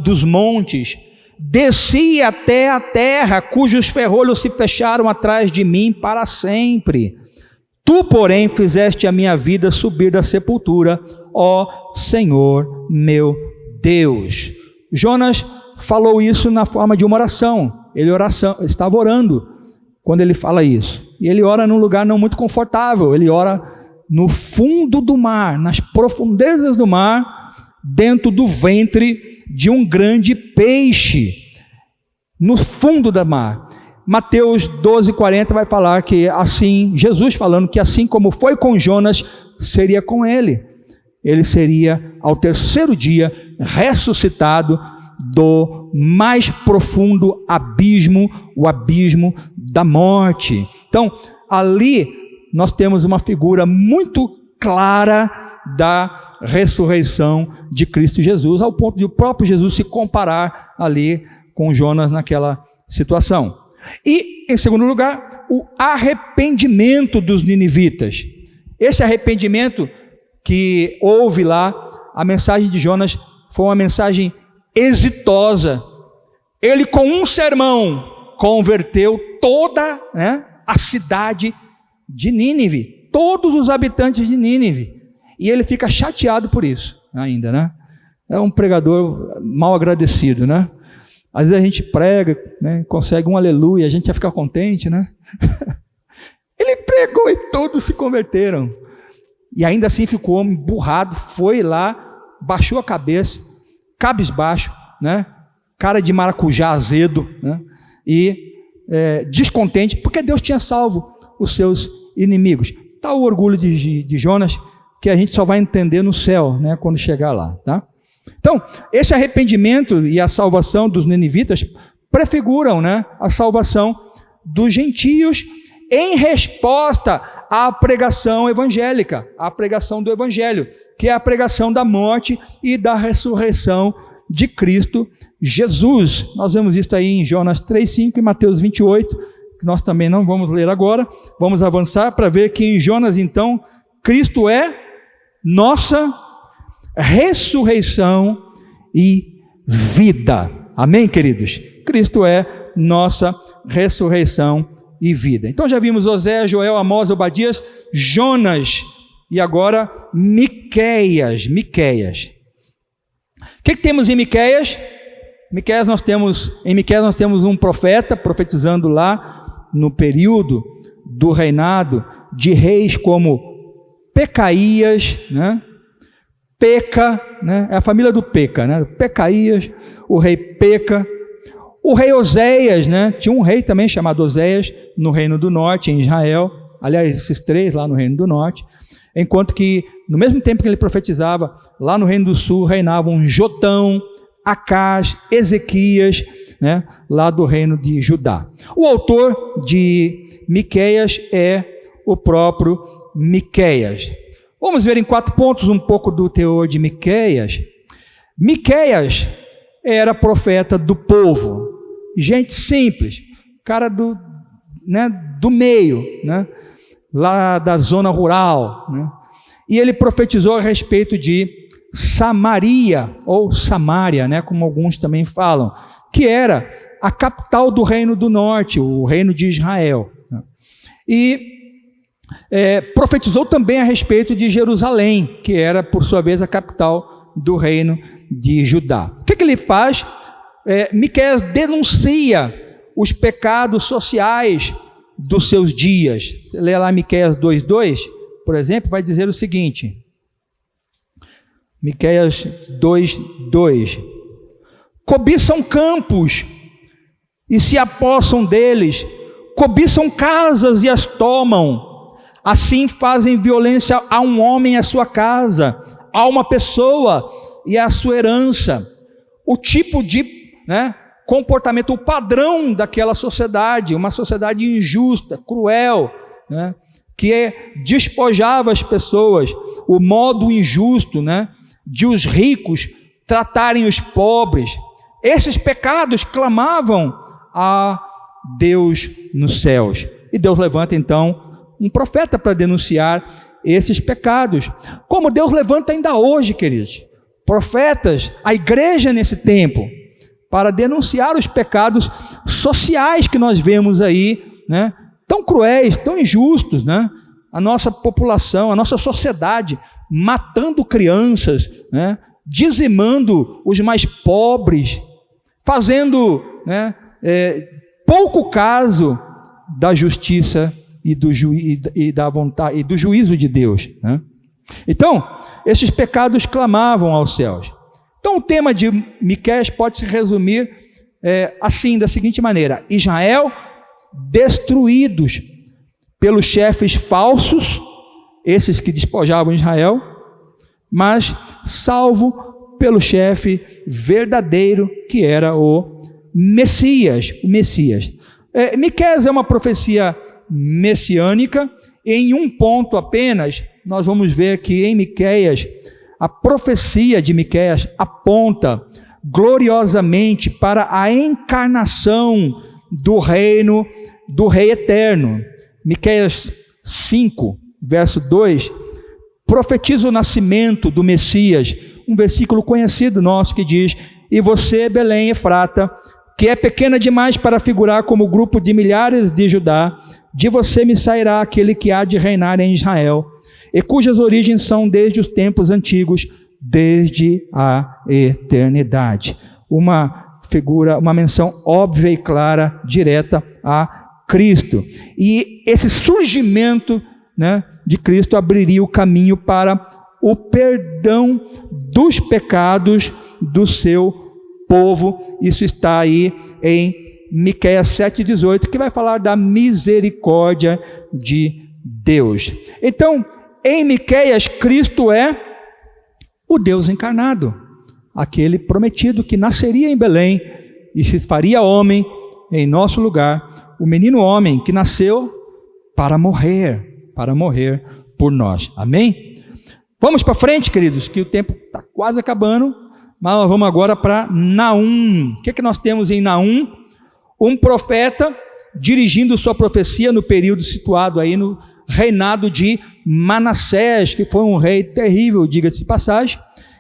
dos montes, desci até a terra, cujos ferrolhos se fecharam atrás de mim para sempre. Tu, porém, fizeste a minha vida subir da sepultura, ó Senhor meu Deus. Jonas falou isso na forma de uma oração. Ele estava orando quando ele fala isso. E ele ora num lugar não muito confortável. Ele ora no fundo do mar, nas profundezas do mar, dentro do ventre de um grande peixe, no fundo do mar. Mateus 12:40 vai falar que assim, Jesus falando que assim como foi com Jonas, seria com ele. Ele seria ao terceiro dia ressuscitado do mais profundo abismo, o abismo da morte. Então, ali nós temos uma figura muito clara da ressurreição de Cristo Jesus, ao ponto de o próprio Jesus se comparar ali com Jonas naquela situação. E, em segundo lugar, o arrependimento dos ninivitas. Esse arrependimento que houve lá, a mensagem de Jonas foi uma mensagem exitosa. Ele, com um sermão, converteu toda, a cidade de Nínive, todos os habitantes de Nínive. E ele fica chateado por isso ainda, né? É um pregador mal agradecido, né? Às vezes a gente prega, né, consegue um aleluia, a gente já fica contente, né? Ele pregou e todos se converteram. E ainda assim ficou emburrado, foi lá, baixou a cabeça, cabisbaixo, né? Cara de maracujá azedo, né? E descontente, porque Deus tinha salvo os seus inimigos. Está o orgulho de Jonas, que a gente só vai entender no céu, né, quando chegar lá, tá? Então, esse arrependimento e a salvação dos ninivitas prefiguram, né, a salvação dos gentios em resposta à pregação evangélica, à pregação do evangelho, que é a pregação da morte e da ressurreição de Cristo Jesus. Nós vemos isso aí em Jonas 3,5 e Mateus 28, que nós também não vamos ler agora. Vamos avançar para ver que em Jonas, então, Cristo é nossa ressurreição e vida. Amém, queridos? Cristo é nossa ressurreição e vida. Então já vimos Osés, Joel, Amós, Obadias, Jonas e agora Miqueias. O que temos em Miqueias? Em Miqueias nós temos um profeta profetizando lá no período do reinado de reis como Pecaías, né? Peca, né? É a família do Peca, né? Pecaías, o rei Peca, o rei Oséias, né? Tinha um rei também chamado Oséias no reino do norte, em Israel. Aliás, esses três lá no reino do norte. Enquanto que, no mesmo tempo que ele profetizava, lá no reino do sul reinavam Jotão, Acás, Ezequias, né? Lá do reino de Judá. O autor de Miqueias é o próprio Miqueias. Vamos ver em 4 pontos um pouco do teor de Miqueias. Miqueias era profeta do povo, gente simples, cara do meio, né? Lá da zona rural, né? E ele profetizou a respeito de Samaria, ou Samária, né? Como alguns também falam, que era a capital do reino do norte, o reino de Israel, né? E profetizou também a respeito de Jerusalém, que era, por sua vez, a capital do reino de Judá. O que ele faz? Miqueias denuncia os pecados sociais dos seus dias. Você lê lá Miqueias 2:2, por exemplo, vai dizer o seguinte, Miqueias 2:2: cobiçam campos e se apossam deles, cobiçam casas e as tomam. Assim fazem violência a um homem e a sua casa, a uma pessoa e a sua herança. O tipo de comportamento, o padrão daquela sociedade, uma sociedade injusta, cruel, né, que despojava as pessoas, o modo injusto, né, de os ricos tratarem os pobres. Esses pecados clamavam a Deus nos céus. E Deus levanta então um profeta para denunciar esses pecados, como Deus levanta ainda hoje, queridos, profetas, a igreja nesse tempo, para denunciar os pecados sociais que nós vemos aí, né, tão cruéis, tão injustos, né, a nossa população, a nossa sociedade, matando crianças, né, dizimando os mais pobres, fazendo, né, pouco caso da justiça e da vontade e do juízo de Deus, né? Então, esses pecados clamavam aos céus. Então, o tema de Miqueias pode se resumir assim, da seguinte maneira: Israel destruídos pelos chefes falsos, esses que despojavam Israel, mas salvo pelo chefe verdadeiro, que era o Messias. Miqueias é uma profecia messiânica. Em um ponto apenas, nós vamos ver que em Miqueias, a profecia de Miqueias aponta gloriosamente para a encarnação do reino do Rei Eterno. Miqueias 5, verso 2, profetiza o nascimento do Messias, um versículo conhecido nosso que diz: e você, Belém Efrata, que é pequena demais para figurar como grupo de milhares de Judá, de você me sairá aquele que há de reinar em Israel, e cujas origens são desde os tempos antigos, desde a eternidade. Uma figura, uma menção óbvia e clara, direta a Cristo. E esse surgimento, né, de Cristo abriria o caminho para o perdão dos pecados do seu povo. Isso está aí em Miqueias 7,18, que vai falar da misericórdia de Deus. Então, em Miqueias, Cristo é o Deus encarnado, aquele prometido que nasceria em Belém e se faria homem em nosso lugar, o menino homem que nasceu para morrer por nós. Amém? Vamos para frente, queridos, que o tempo está quase acabando, mas nós vamos agora para Naum. O que nós temos em Naum? Um profeta dirigindo sua profecia no período situado aí no reinado de Manassés, que foi um rei terrível, diga-se de passagem,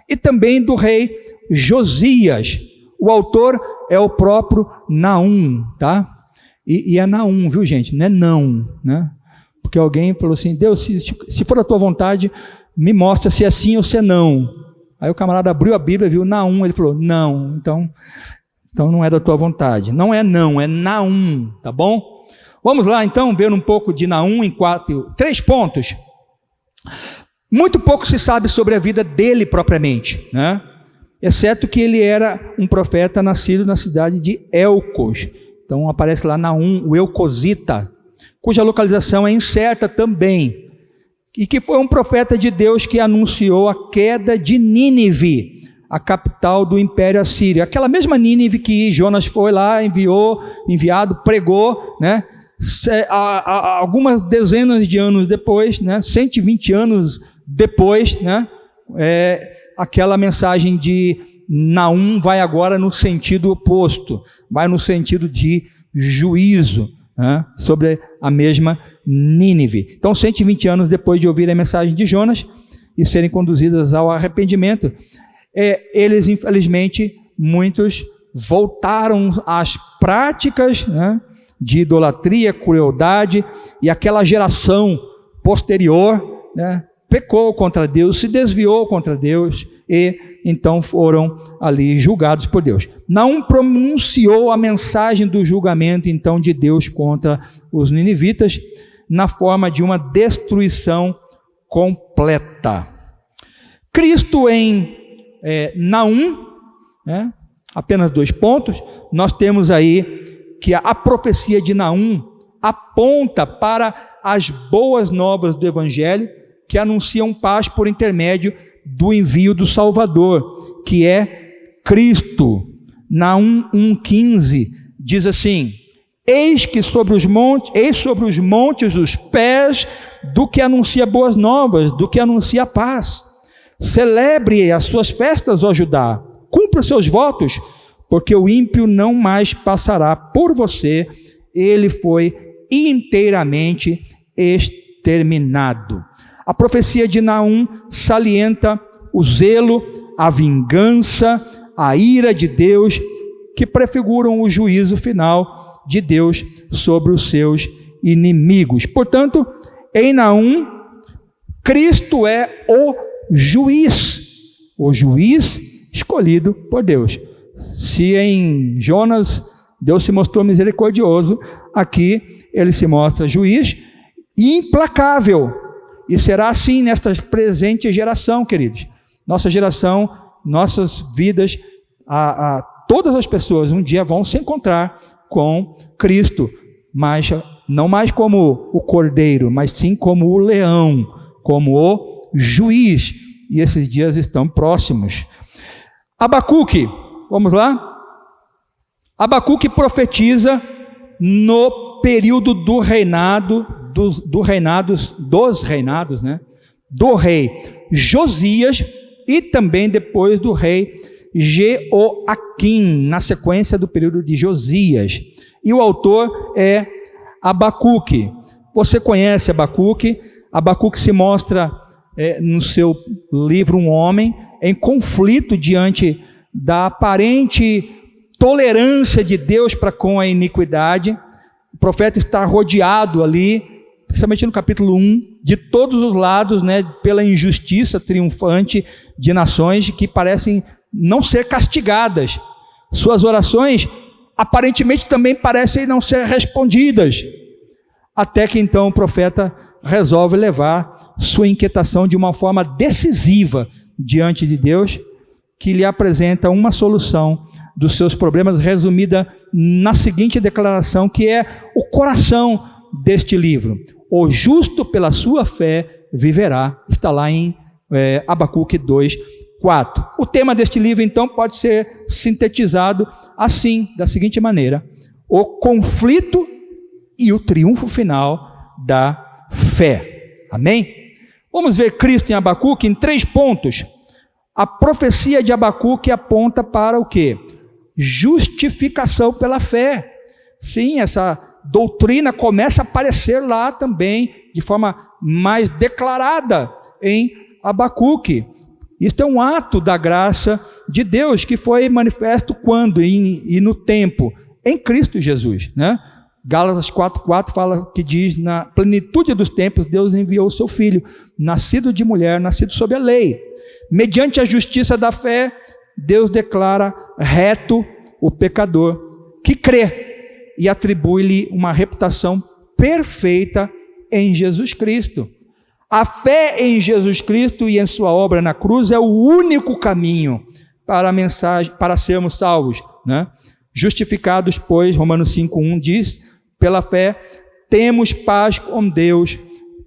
e também do rei Josias. O autor é o próprio Naum, tá? E é Naum, viu, gente? Não é não, né? Porque alguém falou assim: Deus, se for a tua vontade, me mostra se é sim ou se é não. Aí o camarada abriu a Bíblia, viu Naum, ele falou: não, então não é da tua vontade. Não é não, é Naum, tá bom? Vamos lá então ver um pouco de Naum em 3 pontos. Muito pouco se sabe sobre a vida dele propriamente, né? Exceto que ele era um profeta nascido na cidade de Elcos. Então aparece lá Naum, o Elcosita, cuja localização é incerta também, e que foi um profeta de Deus que anunciou a queda de Nínive, a capital do Império Assírio. Aquela mesma Nínive que Jonas foi lá, enviado, pregou, né? Algumas dezenas de anos depois, né? 120 anos depois, né? Aquela mensagem de Naum vai agora no sentido oposto, vai no sentido de juízo, né? Sobre a mesma Nínive. Então, 120 anos depois de ouvir a mensagem de Jonas e serem conduzidas ao arrependimento, eles, infelizmente, muitos voltaram às práticas, né, de idolatria, crueldade, e aquela geração posterior, né, pecou contra Deus, se desviou contra Deus, e então foram ali julgados por Deus. Naum pronunciou a mensagem do julgamento, então, de Deus contra os ninivitas, na forma de uma destruição completa. Cristo em Naum, né, apenas 2 pontos, nós temos aí que a profecia de Naum aponta para as boas novas do Evangelho, que anunciam paz por intermédio do envio do Salvador, que é Cristo. Naum 1,15 diz assim: eis sobre os montes os pés do que anuncia boas novas, do que anuncia paz. Celebre as suas festas, ó Judá, cumpra os seus votos, porque o ímpio não mais passará por você, ele foi inteiramente exterminado. A profecia de Naum salienta o zelo, a vingança, a ira de Deus, que prefiguram o juízo final de Deus sobre os seus inimigos. Portanto, em Naum, Cristo é o juiz escolhido por Deus. Se em Jonas Deus se mostrou misericordioso, aqui ele se mostra juiz implacável, e será assim nesta presente geração, queridos. Nossa geração, nossas vidas, todas as pessoas um dia vão se encontrar com Cristo, mas não mais como o cordeiro, mas sim como o leão, como o juiz, e esses dias estão próximos. Abacuque, vamos lá? Abacuque profetiza no período do reinado, dos reinados, né? Do rei Josias e também depois do rei Jeoaquim, na sequência do período de Josias. E o autor é Abacuque. Você conhece Abacuque? Abacuque se mostra no seu livro um homem em conflito diante da aparente tolerância de Deus para com a iniquidade. O profeta está rodeado ali, principalmente no capítulo 1, de todos os lados, né, pela injustiça triunfante de nações que parecem não ser castigadas. Suas orações aparentemente também parecem não ser respondidas. Até que então o profeta resolve levar sua inquietação de uma forma decisiva diante de Deus, que lhe apresenta uma solução dos seus problemas, resumida na seguinte declaração, que é o coração deste livro: o justo pela sua fé viverá. Está lá em Abacuque 2:4. O tema deste livro, então, pode ser sintetizado assim, da seguinte maneira: o conflito e o triunfo final da fé. Amém? Vamos ver Cristo em Abacuque em 3 pontos. A profecia de Abacuque aponta para o quê? Justificação pela fé. Sim, essa doutrina começa a aparecer lá também, de forma mais declarada em Abacuque. Isto é um ato da graça de Deus, que foi manifesto quando e no tempo? Em Cristo Jesus, né? Gálatas 4:4 fala, que diz: na plenitude dos tempos Deus enviou o seu Filho, nascido de mulher, nascido sob a lei. Mediante a justiça da fé, Deus declara reto o pecador que crê e atribui-lhe uma reputação perfeita em Jesus Cristo. A fé em Jesus Cristo e em sua obra na cruz é o único caminho para sermos salvos, né? Justificados, pois, Romanos 5:1 diz: pela fé temos paz com Deus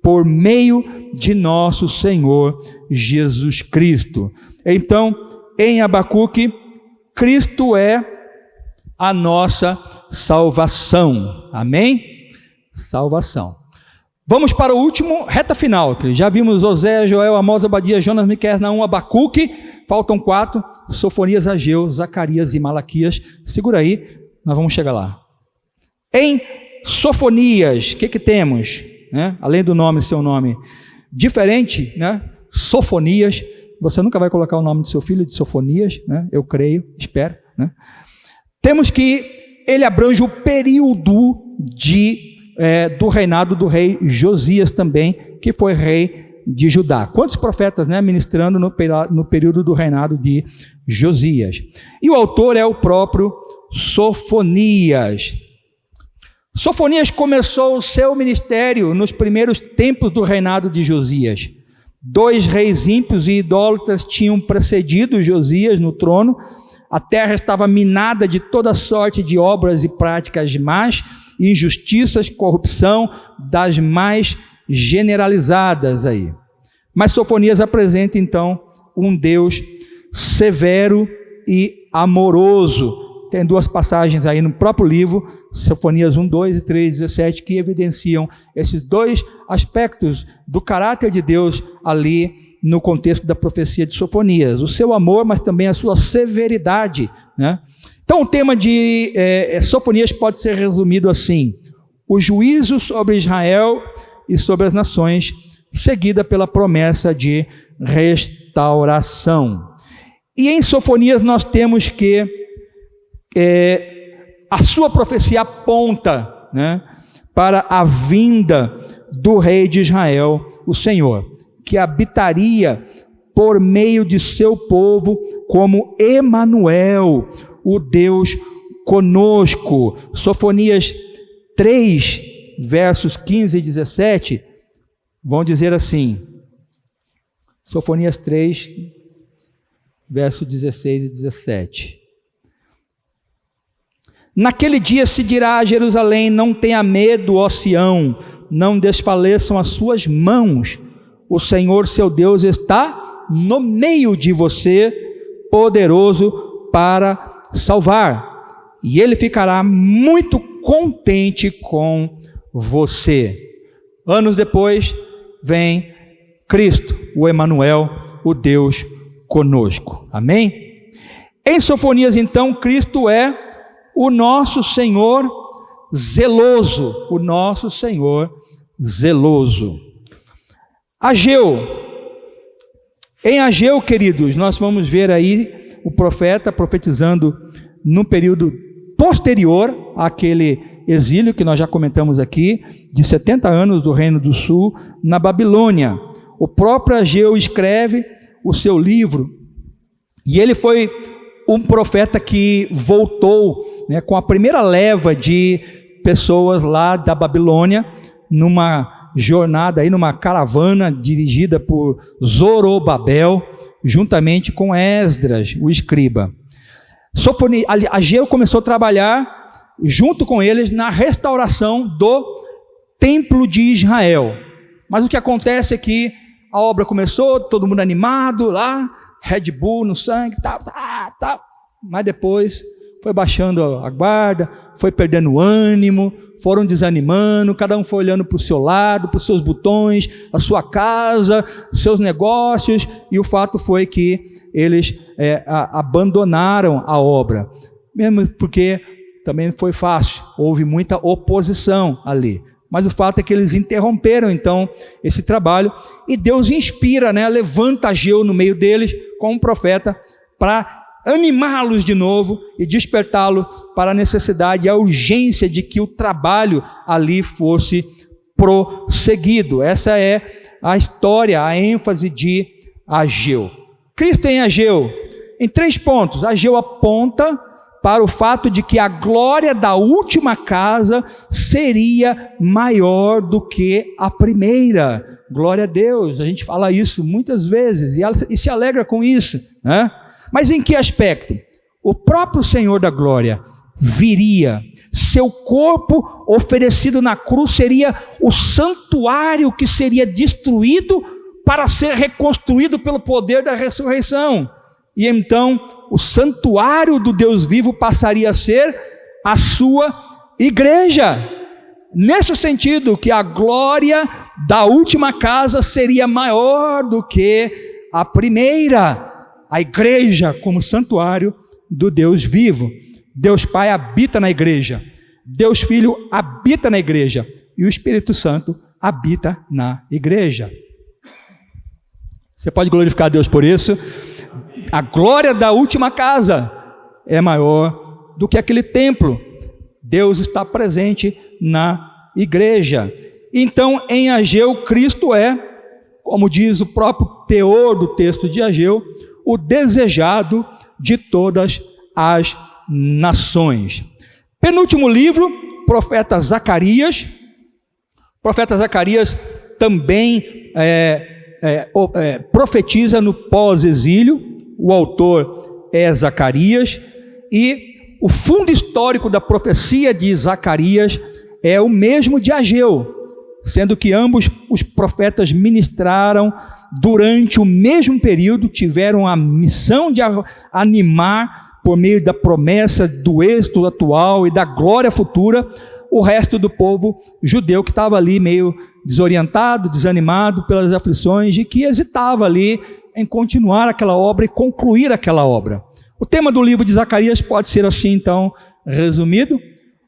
por meio de nosso Senhor Jesus Cristo. Então, em Abacuque, Cristo é a nossa salvação. Amém? Salvação. Vamos para o último, reta final. Já vimos Oséias, Joel, Amós, Obadias, Jonas, Miqueias, Naum, Abacuque. Faltam 4, Sofonias, Ageu, Zacarias e Malaquias. Segura aí, nós vamos chegar lá. Em Sofonias, o que temos? Né? Além do nome, seu nome diferente, né? Sofonias. Você nunca vai colocar o nome do seu filho de Sofonias, né? Eu creio, espero, né? Temos que ele abrange o período do reinado do rei Josias também, que foi rei de Judá. Quantos profetas, né, ministrando no período do reinado de Josias? E o autor é o próprio Sofonias. Sofonias começou o seu ministério nos primeiros tempos do reinado de Josias. 2 reis ímpios e idólatras tinham precedido Josias no trono. A terra estava minada de toda sorte de obras e práticas más, injustiças, corrupção, das mais generalizadas aí. Mas Sofonias apresenta então um Deus severo e amoroso. Tem 2 passagens aí no próprio livro, Sofonias 1:2 e 3:17, que evidenciam esses 2 aspectos do caráter de Deus ali no contexto da profecia de Sofonias: o seu amor, mas também a sua severidade, né? Então o tema de Sofonias pode ser resumido assim: o juízo sobre Israel e sobre as nações, seguida pela promessa de restauração. E em Sofonias nós temos que a sua profecia aponta, né, para a vinda do rei de Israel, o Senhor, que habitaria por meio de seu povo como Emanuel, o Deus conosco. Sofonias 3, versos 15 e 17, vão dizer assim, Sofonias 3, versos 16 e 17. Naquele dia se dirá a Jerusalém: não tenha medo, ó Sião, não desfaleçam as suas mãos, o Senhor seu Deus está no meio de você, poderoso para salvar, e ele ficará muito contente com você. Anos depois, vem Cristo, o Emanuel, o Deus conosco. Amém? Em Sofonias, então, Cristo é o nosso Senhor zeloso. O nosso Senhor zeloso. Ageu. Em Ageu, queridos, nós vamos ver aí o profeta profetizando no período posterior àquele exílio que nós já comentamos aqui, de 70 anos do Reino do Sul, na Babilônia. O próprio Ageu escreve o seu livro, e ele foi um profeta que voltou, né, com a primeira leva de pessoas lá da Babilônia, numa jornada, aí, numa caravana dirigida por Zorobabel, juntamente com Esdras, o escriba. Ageu começou a trabalhar junto com eles na restauração do templo de Israel. Mas o que acontece é que a obra começou, todo mundo animado lá, Red Bull no sangue, tal. Mas depois foi baixando a guarda, foi perdendo o ânimo, foram desanimando, cada um foi olhando para o seu lado, para os seus botões, a sua casa, seus negócios, e o fato foi que eles abandonaram a obra, mesmo porque também foi fácil, houve muita oposição ali, mas o fato é que eles interromperam então esse trabalho, e Deus inspira, né, levanta Ageu no meio deles como profeta, para animá-los de novo e despertá-lo para a necessidade e a urgência de que o trabalho ali fosse prosseguido. Essa é a história, a ênfase de Ageu. Cristo em Ageu, em 3 pontos. Ageu aponta para o fato de que a glória da última casa seria maior do que a primeira. Glória a Deus, a gente fala isso muitas vezes e se alegra com isso, né? Mas em que aspecto? O próprio Senhor da glória viria, seu corpo oferecido na cruz seria o santuário que seria destruído para ser reconstruído pelo poder da ressurreição. E então o santuário do Deus vivo passaria a ser a sua igreja. Nesse sentido, que a glória da última casa seria maior do que a primeira. A igreja como santuário do Deus vivo. Deus Pai habita na igreja, Deus Filho habita na igreja, e o Espírito Santo habita na igreja. Você pode glorificar a Deus por isso? A glória da última casa é maior do que aquele templo. Deus está presente na igreja. Então, em Ageu, Cristo é, como diz o próprio teor do texto de Ageu, o desejado de todas as nações. Penúltimo livro, profeta Zacarias. O profeta Zacarias também profetiza no pós-exílio. O autor é Zacarias, e o fundo histórico da profecia de Zacarias é o mesmo de Ageu, sendo que ambos os profetas ministraram durante o mesmo período, tiveram a missão de animar, por meio da promessa do êxito atual e da glória futura, o resto do povo judeu que estava ali meio desorientado, desanimado pelas aflições, e que hesitava ali em continuar aquela obra e concluir aquela obra. O tema do livro de Zacarias pode ser assim, então, resumido: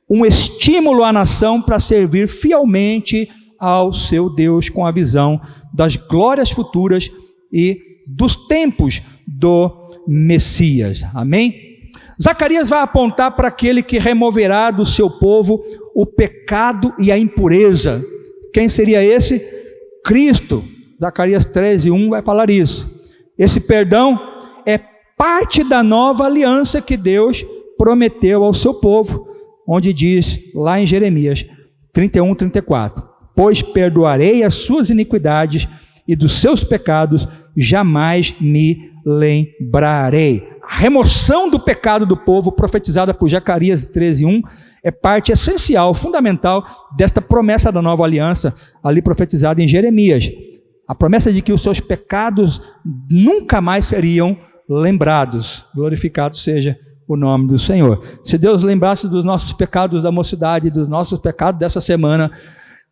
um estímulo à nação para servir fielmente ao seu Deus, com a visão das glórias futuras e dos tempos do Messias. Amém? Zacarias vai apontar para aquele que removerá do seu povo o pecado e a impureza. Quem seria esse? Cristo. Zacarias 13:1 vai falar isso. Esse perdão é parte da nova aliança que Deus prometeu ao seu povo, onde diz lá em Jeremias 31:34: pois perdoarei as suas iniquidades e dos seus pecados jamais me lembrarei. A remoção do pecado do povo, profetizada por Zacarias 13:1, é parte essencial, fundamental desta promessa da nova aliança, ali profetizada em Jeremias. A promessa de que os seus pecados nunca mais seriam lembrados. Glorificado seja o o nome do Senhor. Se Deus lembrasse dos nossos pecados da mocidade, dos nossos pecados dessa semana,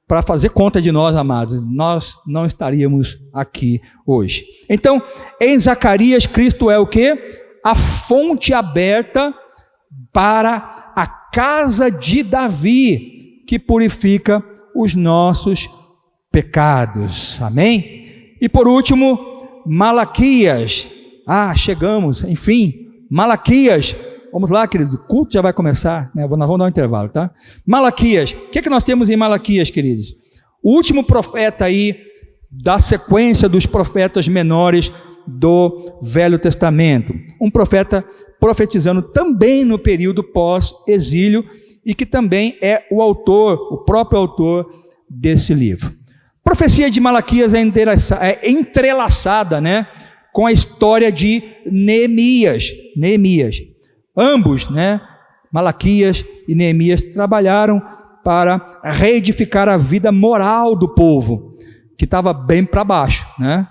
para fazer conta de nós, amados, nós não estaríamos aqui hoje. Então, em Zacarias, Cristo é o quê? A fonte aberta para a casa de Davi, que purifica os nossos pecados. Amém? E por último, Malaquias. Chegamos, enfim, Malaquias. Vamos lá, queridos, o culto já vai começar, né? Nós vamos dar um intervalo, tá? Malaquias. O que é que nós temos em Malaquias, queridos? O último profeta aí da sequência dos profetas menores do Velho Testamento. Um profeta profetizando também no período pós-exílio e que também é o próprio autor desse livro. A profecia de Malaquias é entrelaçada, né, com a história de Neemias. Ambos, né, Malaquias e Neemias, trabalharam para reedificar a vida moral do povo, que estava bem para baixo, né?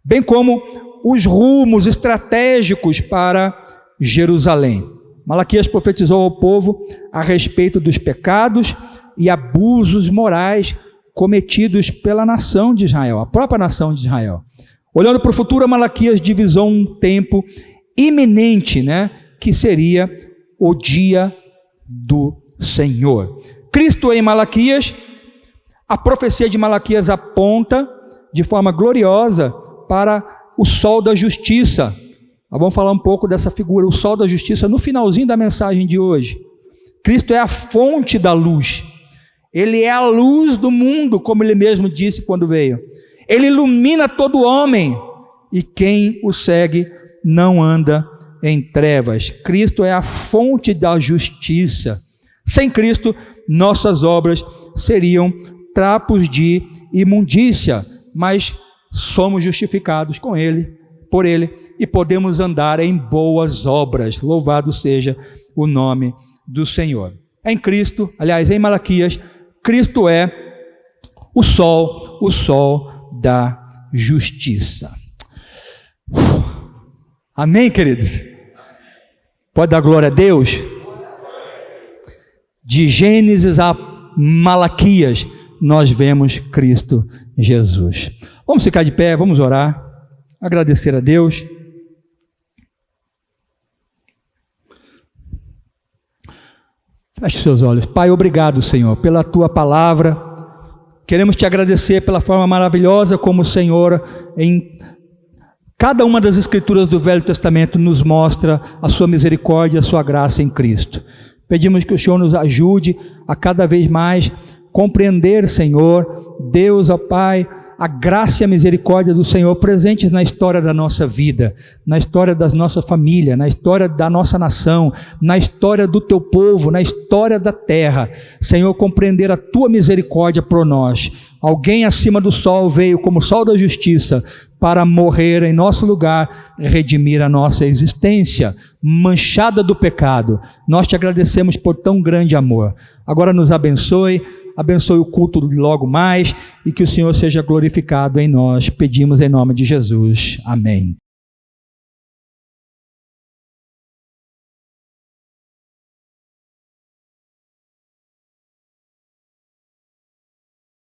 Bem como os rumos estratégicos para Jerusalém. Malaquias profetizou ao povo a respeito dos pecados e abusos morais cometidos pela nação de Israel, a própria nação de Israel. Olhando para o futuro, Malaquias divisou um tempo iminente, né, que seria o dia do Senhor. Cristo em Malaquias, a profecia de Malaquias aponta de forma gloriosa para o sol da justiça. Nós vamos falar um pouco dessa figura, o sol da justiça, no finalzinho da mensagem de hoje. Cristo é a fonte da luz. Ele é a luz do mundo, como ele mesmo disse quando veio. Ele ilumina todo homem, e quem o segue não anda em trevas. Cristo é a fonte da justiça. Sem Cristo, nossas obras seriam trapos de imundícia, mas somos justificados com Ele, por Ele, e podemos andar em boas obras. Louvado seja o nome do Senhor. Em Cristo, aliás, em Malaquias, Cristo é o sol da justiça. Amém, queridos? Pode dar glória a Deus? De Gênesis a Malaquias, nós vemos Cristo Jesus. Vamos ficar de pé, vamos orar, agradecer a Deus. Feche seus olhos. Pai, obrigado, Senhor, pela Tua palavra. Queremos Te agradecer pela forma maravilhosa como o Senhor, em cada uma das escrituras do Velho Testamento, nos mostra a Sua misericórdia, a Sua graça em Cristo. Pedimos que o Senhor nos ajude a cada vez mais compreender, Senhor, Deus, ó Pai, a graça e a misericórdia do Senhor presentes na história da nossa vida, na história da nossa família, na história da nossa nação, na história do Teu povo, na história da terra. Senhor, compreender a Tua misericórdia por nós. Alguém acima do sol veio como sol da justiça para morrer em nosso lugar, redimir a nossa existência, manchada do pecado. Nós Te agradecemos por tão grande amor. Agora nos abençoe o culto logo mais, e que o Senhor seja glorificado em nós. Pedimos em nome de Jesus. Amém.